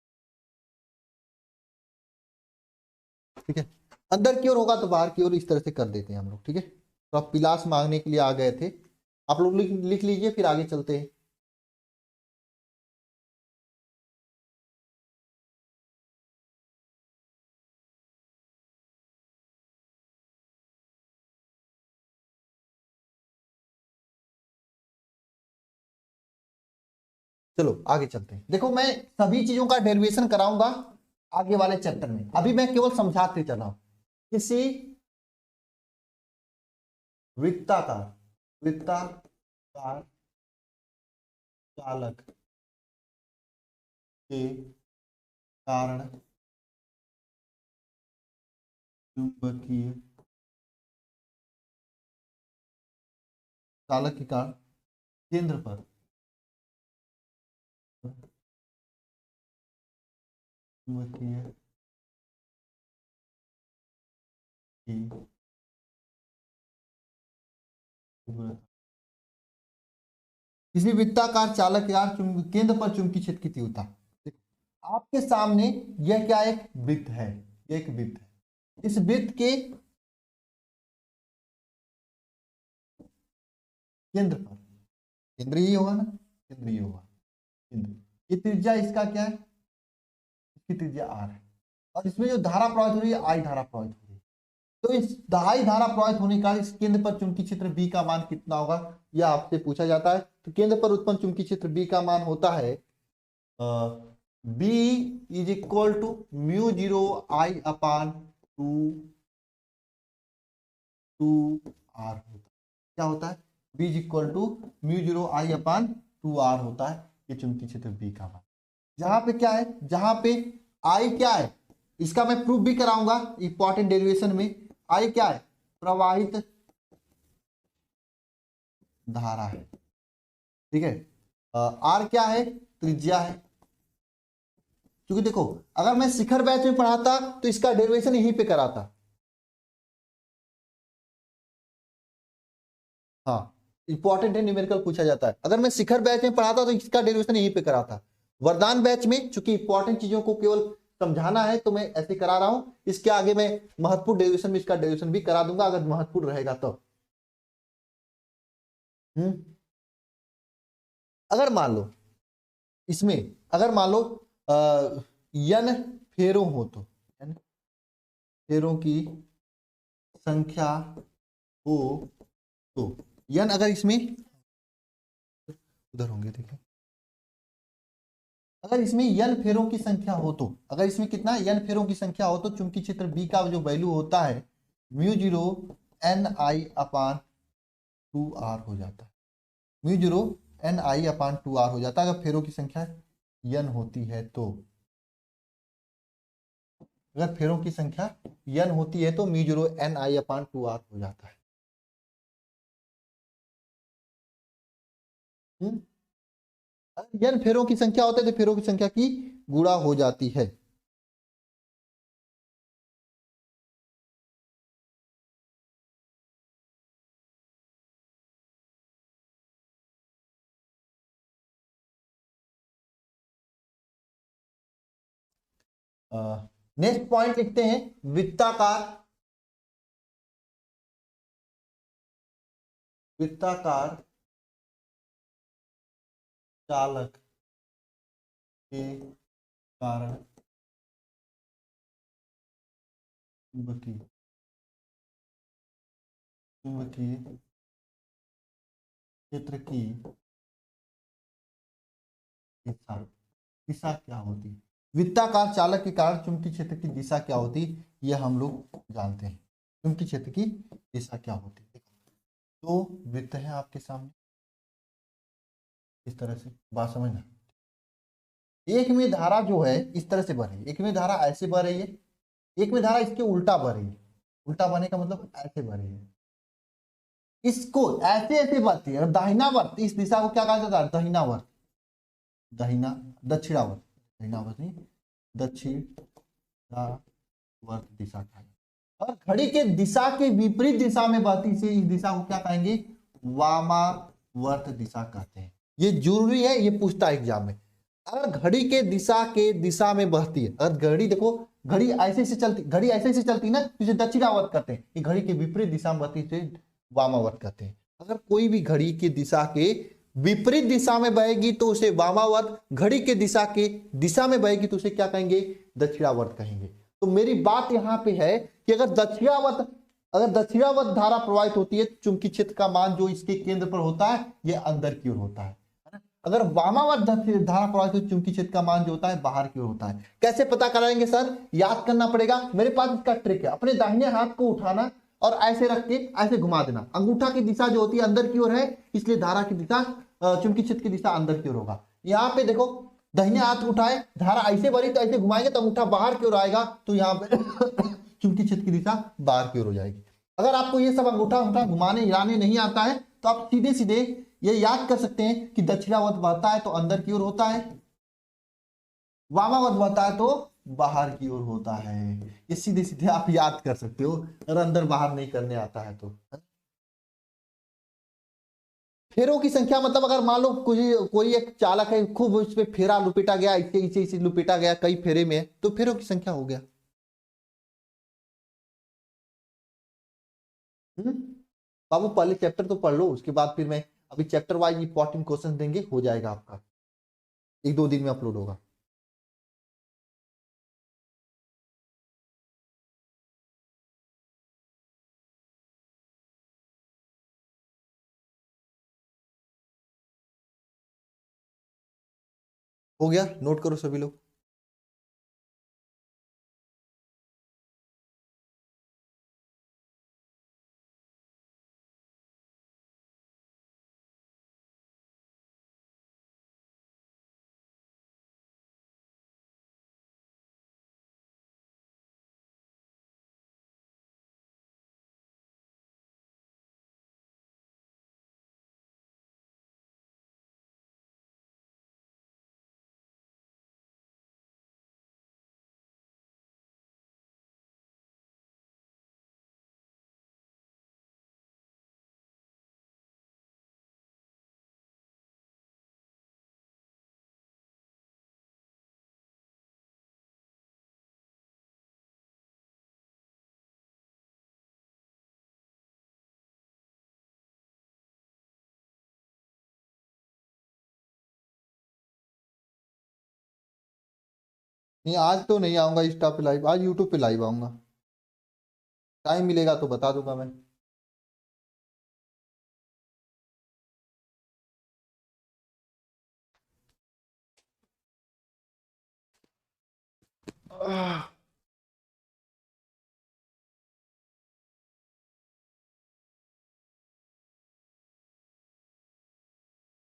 ठीक है, अंदर की ओर होगा तो बाहर की ओर इस तरह से कर देते हैं हम लोग। ठीक है, तो आप पिलास मांगने के लिए आ गए थे, आप लोग लिख लीजिए, फिर आगे चलते हैं। चलो आगे चलते हैं। देखो मैं सभी चीजों का डेरिवेशन कराऊंगा आगे वाले चैप्टर में, अभी मैं केवल समझाते चल रहा हूं। किसी वृत्ताकार चालक के कारण चुंबकीय चालक के कारण केंद्र पर चुंबकीय की किसी वृत्ताकार चालक के कारण केंद्र पर चुंबकीय क्षेत्र की तीव्रता। आपके सामने यह क्या एक वृत्त है, यह एक वृत्त है। इस वृत्त के केंद्र पर, केंद्र ही होगा ना, केंद्र ही होगा केंद्र। ये त्रिज्या इसका क्या है, इसकी त्रिज्या r है, और इसमें जो धारा प्रवाहित हो रही है I धारा प्रवाहित हो रही है। तो इस I धारा प्रवाहित होने का इस केंद्र पर चुंबकीय क्षेत्र B का मान कितना होगा, यह आपसे पूछा जाता है। तो केंद्र पर उत्पन्न चुंबकीय क्षेत्र B का मान होता है B is equal to mu 0 I upon 2r होता है। क्या होता है, B is equal to mu 0 I upon 2r होता है। ये चुंबकीय क्षेत्र B का मान। जहां पे क्या है, जहां पे I क्या है, इसका मैं प्रूफ भी कराऊंगा इंपॉर्टेंट डेरिवेशन में। I क्या है, प्रवाहित धारा है, ठीक है। R क्या है, त्रिज्या है। क्योंकि देखो अगर मैं शिखर बैच में पढ़ाता तो इसका डेरिवेशन यहीं पे कराता, हाँ इंपॉर्टेंट है, न्यूमेरिकल पूछा जाता है। अगर मैं शिखर बैच में पढ़ाता तो इसका डेरिवेशन यहीं पे कराता। वरदान बैच में चूंकि इंपॉर्टेंट चीजों को केवल समझाना है तो मैं ऐसे करा रहा हूं। इसके आगे मैं महत्वपूर्ण डेरिवेशन में इसका डेरिवेशन भी करा दूंगा अगर महत्वपूर्ण रहेगा तो। अगर मान लो इसमें, अगर मान लो n फेरों हो तो n फेरों की संख्या हो तो n अगर इसमें उधर होंगे, देखिए अगर इसमें n फेरों की संख्या हो तो, अगर इसमें कितना n फेरों की संख्या हो तो चुंबकीय क्षेत्र B का जो वैल्यू होता है म्यू 0 NI अपान 2r हो जाता है। म्यू 0 NI अपान 2r हो जाता है अगर फेरों की संख्या n होती है तो। अगर फेरों की संख्या n होती है तो म्यू 0 NI अपान 2r हो जाता है। अगर n फेरों की संख्या होता है तो फेरों की संख्या की गुणा हो जाती है। नेक्स्ट पॉइंट लिखते हैं, वृत्ताकार चालक के कारण चुंबकीय क्षेत्र की दिशा क्या होती है। वृत्ताकार चालक के कारण चुंबकीय क्षेत्र की दिशा क्या होती है, यह हम लोग जानते हैं। चुंबकीय क्षेत्र की दिशा क्या होती है। तो वृत्त है आपके सामने, इस तरह से बात समझना। एक में धारा जो है इस तरह से बह रही है, एक में धारा ऐसे बह रही है, एक में धारा इसके उल्टा बह रही है। उल्टा बहने का मतलब ऐसे बह रही है, इसको ऐसे ऐसे बहती है। दाहिनावर्त, इस दिशा को क्या कहा जाता है, दक्षिणावर्त दक्षिणावर्त नहीं, दक्षिणावर्त दिशा का है। और घड़ी के दिशा के विपरीत दिशा में बहती से इस दिशा को क्या कहेंगे, वामावर्त दिशा कहते हैं। ये जरूरी है, ये पूछता है एग्जाम में। अगर घड़ी के दिशा में बहती है, अगर घड़ी देखो घड़ी ऐसे से चलती, घड़ी ऐसे से चलती ना तो इसे दक्षिणावर्त कहते हैं। ये घड़ी के विपरीत दिशा में बहती से वामावर्त कहते हैं। अगर कोई भी घड़ी की दिशा के विपरीत दिशा में बहेगी तो उसे वामावर्त, घड़ी के दिशा में बहेगी तो उसे क्या कहेंगे, दक्षिणावर्त कहेंगे। तो मेरी बात यहाँ पे है कि अगर दक्षिणावर्त धारा प्रवाहित होती है, चुंबकीय क्षेत्र का मान जो इसके केंद्र पर होता है यह अंदर की ओर होता है ना। अगर वामावर्त धारा प्रवाहित तो चुंबकीय क्षेत्र का मान जो होता है बाहर की ओर होता है। कैसे पता कराएंगे सर? याद करना पड़ेगा। मेरे पास इसका ट्रिक है, अपने दाहिने हाथ को उठाना और ऐसे रख के ऐसे घुमा देना। अंगूठा की दिशा जो होती है अंदर की ओर है, इसलिए धारा की दिशा चुंबकीय क्षेत्र की दिशा अंदर की ओर होगा। यहाँ पे देखो, दाहिने हाथ उठाए, धारा ऐसे बढ़ी तो ऐसे घुमाएंगे तो अंगूठा बाहर की ओर आएगा, तो यहाँ पे चुंबकीय क्षेत्र की दिशा बाहर की ओर हो जाएगी। अगर आपको ये सब अंगूठा अंगूठा घुमाने हिलाने नहीं आता है तो आप सीधे सीधे ये याद कर सकते हैं कि दक्षिणावर्त बहता है तो अंदर की ओर होता है, वामावर्त बहता है तो बाहर की ओर होता है। ये सीधे सीधे आप याद कर सकते हो अगर अंदर बाहर नहीं करने आता है तो। फेरों की संख्या मतलब अगर मान लो कोई एक चालक है, खूब उस पे फेरा लुपेटा गया, इसे लुपेटा गया कई फेरे में, तो फेरों की संख्या हो गया। बाबू पहले चैप्टर तो पढ़ लो, उसके बाद फिर मैं अभी चैप्टर वाइज इंपॉर्टेंट क्वेश्चन देंगे, हो जाएगा आपका, 1-2 दिन में अपलोड होगा। हो गया, नोट करो सभी लोग। नहीं, आज तो नहीं आऊंगा इंस्टा पे लाइव, आज यूट्यूब पे लाइव आऊंगा। टाइम मिलेगा तो बता दूंगा मैं।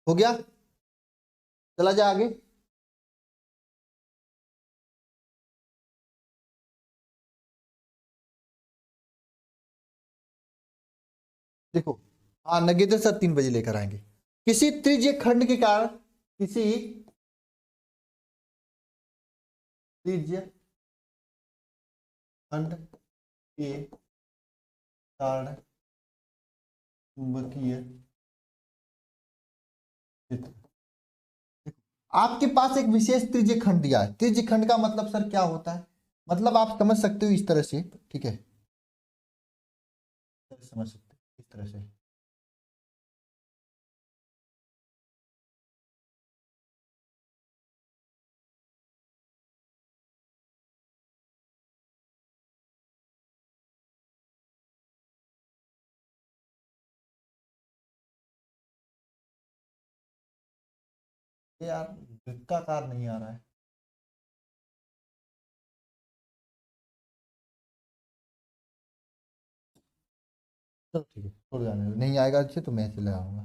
हो गया, चला जा आगे। देखो, हाँ नगेंद्र सर 3 बजे लेकर आएंगे। किसी त्रिज्य खंड के कारण, किसी त्रिज्य खंड के कारण चुंबकीय क्षेत्र, आपके पास एक विशेष त्रिज्य खंड दिया है। त्रिज्य खंड का मतलब सर क्या होता है? मतलब आप समझ सकते हो इस तरह से, ठीक है, समझ सकते हो इस तरह से। ये यार वृत्ताकार नहीं आ रहा है। चलो ठीक है, छोड़ जाने दो, नहीं आएगा अच्छे तो मैं ऐसे लगाऊंगा।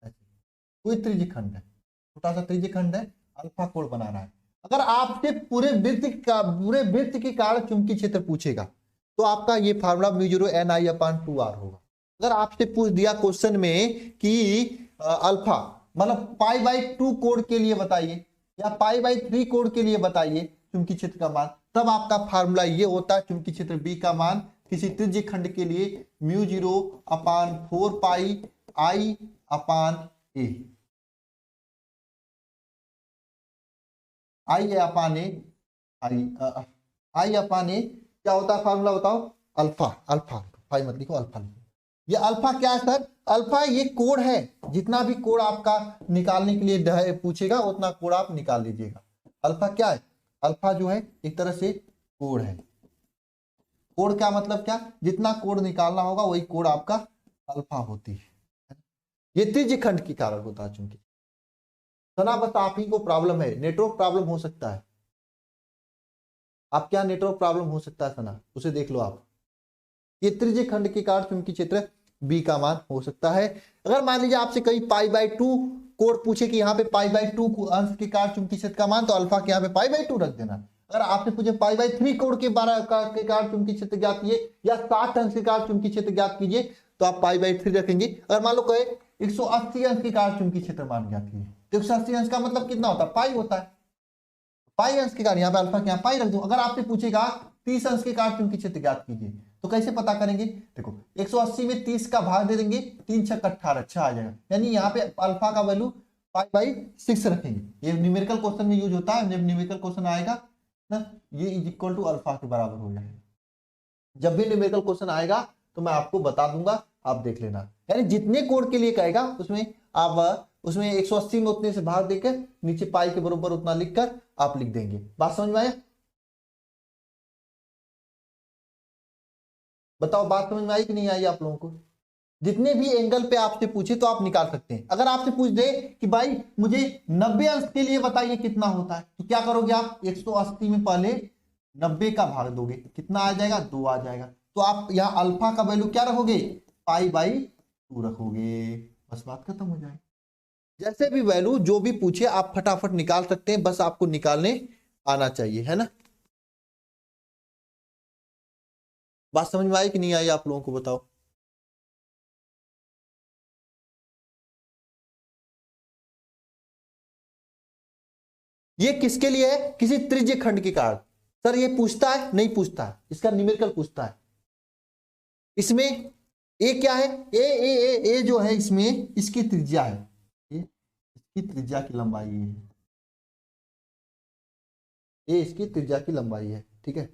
ऐसे कोई त्रिज्य खंड है, छोटा सा त्रिज्य खंड है, अल्फा कोण बना रहा है। अगर आपसे पूरे वृत्त के कारण चुंबकीय क्षेत्र पूछेगा तो आपका ये फार्मूला म्यू 0 ni/2r होगा। अगर आपसे पूछ दिया क्वेश्चन में कि अल्फा मतलब π/2 कोण के लिए बताइए या π/3 कोण के लिए बताइए चुंबकीय क्षेत्र का मान, तब आपका फार्मूला ये होता है चुंबकीय क्षेत्र बी का मान किसी त्रिज्य खंड के लिए μ0/4 पाई I/a, I/a क्या होता है फार्मूला बताओ? अल्फा, अल्फा फाई मत लिखो, अल्फा लिखो। ये अल्फा क्या है सर? अल्फा ये कोण है, जितना भी कोण आपका निकालने के लिए पूछेगा उतना कोण आप निकाल लीजिएगा। अल्फा क्या है? अल्फा जो है एक तरह से कोण है। कोण का मतलब क्या? जितना कोण निकालना होगा वही कोण आपका अल्फा होती है। ये त्रिज्य खंड के कारण होता है चूंकि। सना बस आप ही को प्रॉब्लम है, नेटवर्क प्रॉब्लम हो सकता है, आप क्या नेटवर्क प्रॉब्लम हो सकता है सना, उसे देख लो आप। ये त्रिज्य खंड के कारण चुंबकीय क्षेत्र बी का मान हो सकता है। अगर मान लीजिए आपसे कहीं π/2 कोड पूछे कि यहाँ पे π/2 अंश के कारण चुंबकीय क्षेत्र का मान, तो अल्फा के यहाँ पे π/2 रख देना। अगर आपसे पूछे π/3 कोड के कारण चुंबकीय क्षेत्र ज्ञात कीजिए या 60 अंश के कारण चुंबकीय क्षेत्र ज्ञात कीजिए, तो आप π/3 रखेंगे। अगर मान लो कहे 180 अंश के कारण चुंबकीय क्षेत्र मान ज्ञात कीजिए, तो 180 अंश का मतलब कितना होता है, पाई होता है। पाई अंश के कारण यहाँ पे अल्फा के यहाँ पाई रख दो। अगर आपसे पूछेगा 30 अंश के कारण चुंबकीय क्षेत्र ज्ञात कीजिए, तो कैसे पता करेंगे, देखो 180 में 30 का भाग दे देंगे, 3 × 18 अच्छा आ जाएगा। यानी यहाँ पे अल्फा का वैल्यू π/6 रखेंगे। ये न्यूमेरिकल क्वेश्चन में यूज होता है, जब न्यूमेरिकल क्वेश्चन आएगा ना, ये इज इक्वल टू अल्फा के बराबर हो जाएगा। जब भी न्यूमेरिकल क्वेश्चन आएगा तो मैं आपको बता दूंगा, आप देख लेना। यानी जितने कोड के लिए कहेगा उसमें आप उसमें 180 में उतने से भाग देकर नीचे पाई के बराबर उतना लिखकर आप लिख देंगे। बात समझ में आया, बताओ बात समझ में आई कि नहीं आई आप लोगों को। जितने भी एंगल पे आपसे पूछे तो आप निकाल सकते हैं। अगर आपसे पूछ दे कि भाई मुझे 90 अंश के लिए बताइए कितना होता है, तो क्या करोगे आप, 180 में पहले 90 का भाग दोगे, कितना आ जाएगा, 2 आ जाएगा। तो आप यहाँ अल्फा का वैल्यू क्या रखोगे, π/2 रखोगे, बस बात खत्म हो जाएगी। जैसे भी वैल्यू जो भी पूछे आप फटाफट निकाल सकते हैं, बस आपको निकालने आना चाहिए, है ना। बात समझ में आई कि नहीं आई आप लोगों को, बताओ। ये किसके लिए है, किसी त्रिज्य खंड के कारण। सर ये पूछता है, नहीं पूछता है, इसका न्यूमेरिकल पूछता है। इसमें ए क्या है, ए जो है इसमें इसकी त्रिज्या है, इसकी त्रिज्या की लंबाई है, ये इसकी त्रिज्या की लंबाई है, ठीक है।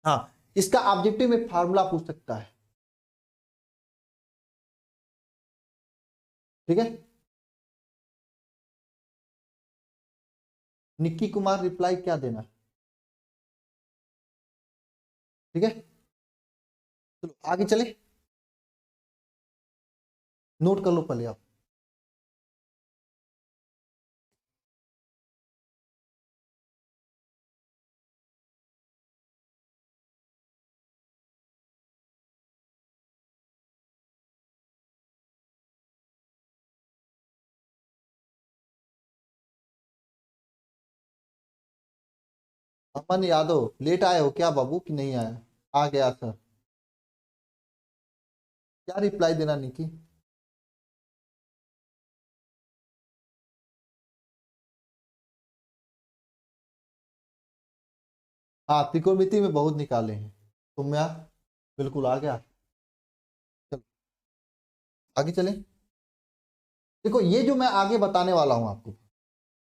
हाँ, इसका ऑब्जेक्टिव में फार्मूला पूछ सकता है, ठीक है। निक्की कुमार रिप्लाई क्या देना, ठीक है। चलो आगे चले, नोट कर लो पहले आप। अमन यादव लेट आए हो क्या बाबू, कि नहीं आया, आ गया सर। क्या रिप्लाई देना निकी, हाँ त्रिकोणमिति में बहुत निकाले हैं, तुम यार बिल्कुल आ गया। चलो आगे चले। देखो ये जो मैं आगे बताने वाला हूं आपको,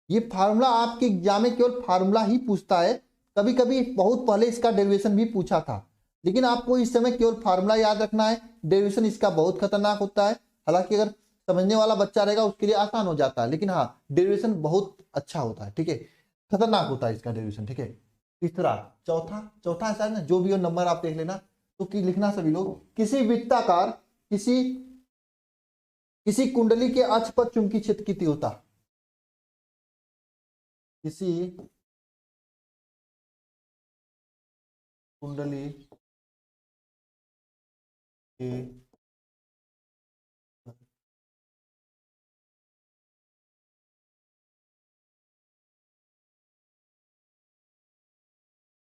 ये फार्मूला आपके एग्जाम में केवल फार्मूला ही पूछता है। कभी कभी बहुत पहले इसका डेरिवेशन भी पूछा था, लेकिन आपको इस समय केवल फार्मूला याद रखना है। डेरिवेशन इसका बहुत खतरनाक होता है, हालांकि अगर समझने वाला बच्चा रहेगा उसके लिए आसान हो जाता है, लेकिन हाँ डेरिवेशन बहुत अच्छा होता है, ठीक है, खतरनाक होता है इसका डेरिवेशन, ठीक है। तीसरा, चौथा चौथा ऐसा है ना, जो भी हो नंबर आप देख लेना, तो कि लिखना सभी लोग, किसी वृत्ताकार किसी किसी कुंडली के अक्ष पर चुंबकीय क्षेत्र की तीव्रता, किसी कुंडली के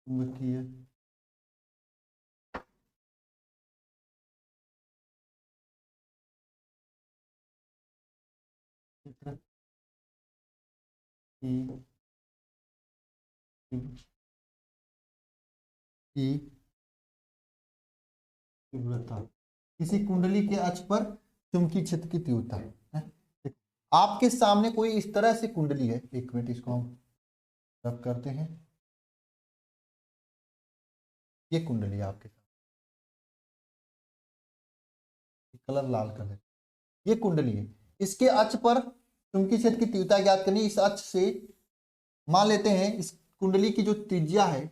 चुंबकीय क्षेत्र की तीव्रता, किसी कुंडली के अक्ष पर चुंबकीय क्षेत्र की तीव्रता है। आपके सामने कोई इस तरह से कुंडली है, एक मिनट इसको हम रब करते हैं, ये कुंडली है आपके सामने, कलर लाल कर दे, ये कुंडली है, इसके अक्ष पर चुंबकीय क्षेत्र की तीव्रता ज्ञात करनी। इस अक्ष से मान लेते हैं इस कुंडली की जो त्रिज्या है,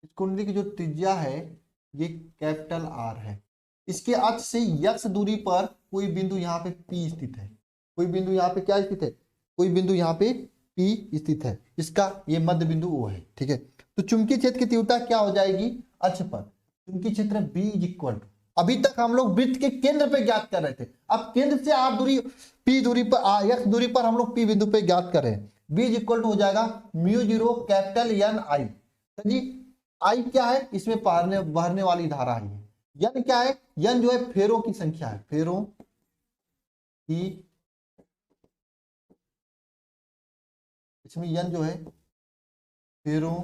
इस कुंडली की जो त्रिज्या है ये कैपिटल आर है। इसके अक्ष से यक्ष दूरी पर कोई बिंदु यहाँ पे P स्थित है, कोई बिंदु यहाँ पे क्या स्थित है, कोई बिंदु यहाँ पे P स्थित है, इसका ये मध्य बिंदु O है, ठीक है। तो चुंबकीय क्षेत्र की तीव्रता क्या हो जाएगी, अक्ष पर चुंबकीय क्षेत्र B इज इक्वल टू, अभी तक हम लोग वृत्त के केंद्र पे ज्ञात कर रहे थे, अब केंद्र से R दूरी P दूरी पर x दूरी पर हम लोग P बिंदु पे ज्ञात कर रहे हैं। B इज इक्वल टू हो जाएगा μ0 कैपिटल N I, जी I क्या है, इसमें बहने वाली धारा है, N क्या है, N जो है फेरों की संख्या है, फेरों की, इसमें N जो है फेरों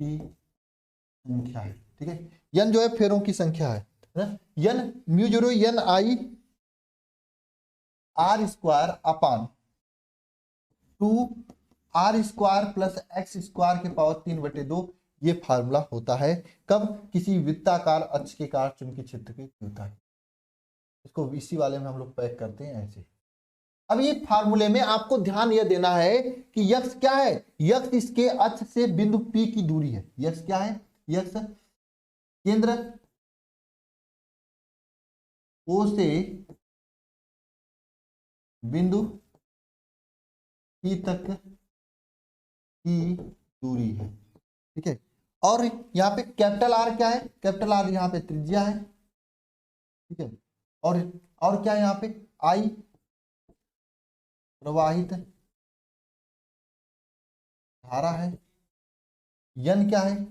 की संख्या है, ठीक है, N जो है फेरों की संख्या है ना, N μ0 N I R square upon 2 R square plus x square के पावर 3/2, ये फार्मूला होता है कब, किसी वृत्ताकार अक्ष के कारण चुंबकीय क्षेत्र की तीव्रता। इसको इसी वाले में हम लोग पैक करते हैं ऐसे। अब ये फार्मूले में आपको ध्यान यह देना है कि यक्स क्या है, यक्स इसके अक्ष से बिंदु P की दूरी है, यक्स क्या है, यक्स केंद्र O से बिंदु P तक की दूरी है, ठीक है। और यहाँ पे कैपिटल R क्या है, कैपिटल R यहाँ पे त्रिज्या है, ठीक है। और क्या है यहाँ पे, I प्रवाहित धारा है, N क्या है,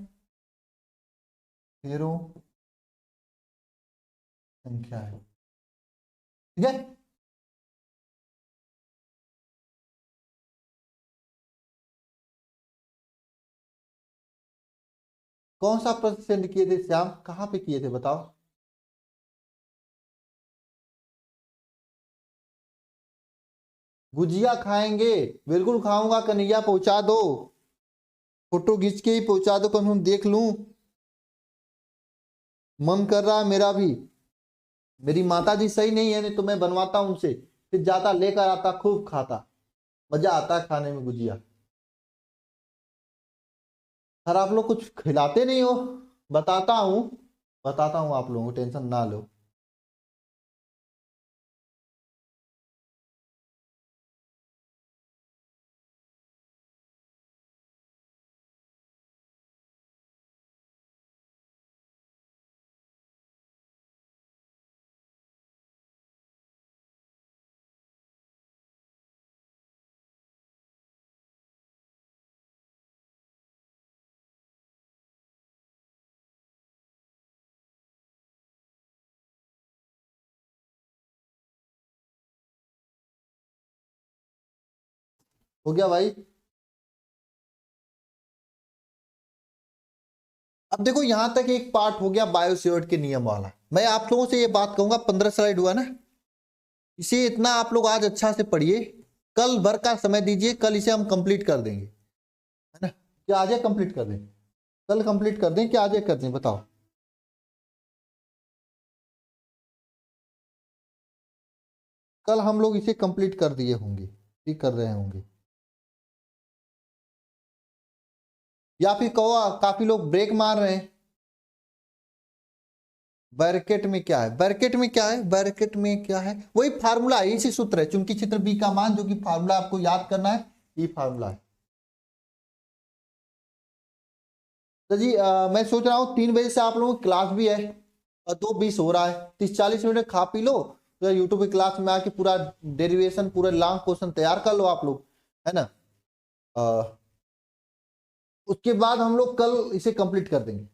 फेरों संख्या है, ठीक है। कौन सा प्रश्न सेंड किए थे श्याम, कहाँ पे किए थे बताओ। गुजिया खाएंगे, बिल्कुल खाऊंगा कन्हैया, पहुंचा दो, फोटो खींच के ही पहुंचा दो, कम हम देख लूं, मन कर रहा है मेरा भी। मेरी माता जी सही नहीं है, नहीं तो मैं बनवाता उनसे, फिर जाता लेकर आता, खूब खाता, मजा आता है खाने में गुजिया। सर आप लोग कुछ खिलाते नहीं हो, बताता हूं आप लोगों को, टेंशन ना लो। हो गया भाई। अब देखो यहां तक एक पार्ट हो गया बायोसेवर्ट के नियम वाला। मैं आप लोगों से ये बात कहूंगा, 15 स्लाइड हुआ ना, इसे इतना आप लोग आज अच्छा से पढ़िए, कल भर का समय दीजिए, कल इसे हम कंप्लीट कर देंगे, है ना। क्या आज कंप्लीट कर दें, कल कंप्लीट कर दें, क्या आज कर दें बताओ। कल हम लोग इसे कंप्लीट कर दिए होंगे, ठीक कर रहे होंगे, या फिर कहो काफी लोग ब्रेक मार रहे हैं। ब्रैकेट में क्या है, ब्रैकेट में क्या है, ब्रैकेट में क्या है, वही फार्मूला है, इसी सूत्र है, चुंबकीय क्षेत्र बी का मान, जो कि फार्मूला आपको याद करना है, ये फार्मूला है। तो जी मैं सोच रहा हूँ 3 बजे से आप लोगों की क्लास भी है, और 2:20 हो रहा है, 30-40 मिनट खा पी लो, तो यूट्यूब की क्लास में आके पूरा डेरिवेशन, पूरा लॉन्ग क्वेश्चन तैयार कर लो आप लोग, है ना। उसके बाद हम लोग कल इसे कंप्लीट कर देंगे।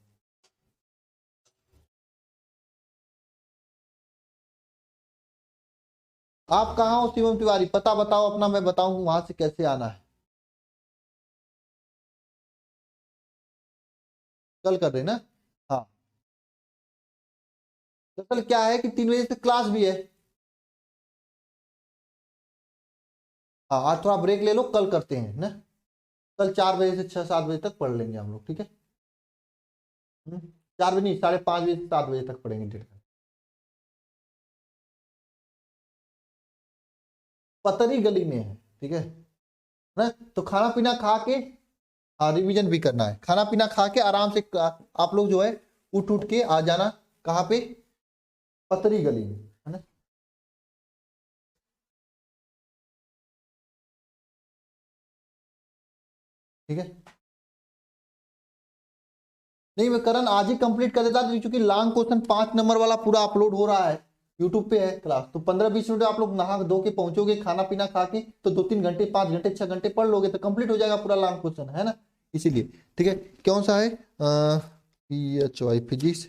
आप कहाँ हो शिवम तिवारी, पता बताओ अपना, मैं बताऊं वहां से कैसे आना है। कल कर देना, हाँ। तो कल क्या है कि 3 बजे से क्लास भी है, हाँ आज थोड़ा ब्रेक ले लो, कल करते हैं ना। कल 4 बजे से 6-7 बजे तक पढ़ लेंगे हम लोग, ठीक है। 4 बजे नहीं, 5:30 बजे से 7 बजे तक पढ़ेंगे, डेढ़ घंटा। पतरी गली में है, ठीक है ना। तो खाना पीना खा के, हाँ रिवीजन भी करना है, खाना पीना खा के आराम से आप लोग जो है उठ के आ जाना, कहाँ पे, पतरी गली में, है ना। ठीक है, नहीं मैं करण आज ही कंप्लीट कर देता, क्योंकि लॉन्ग क्वेश्चन 5 नंबर वाला पूरा अपलोड हो रहा है, यूट्यूब पे है क्लास, तो 15-20 मिनट आप लोग नहा धो के पहुंचोगे, खाना पीना खा के, तो 2-3 घंटे 5 घंटे 6 घंटे पढ़ लोगे तो कंप्लीट हो जाएगा पूरा लॉन्ग क्वेश्चन, है ना, इसीलिए। ठीक है, कौन सा है, PHY फिजिक्स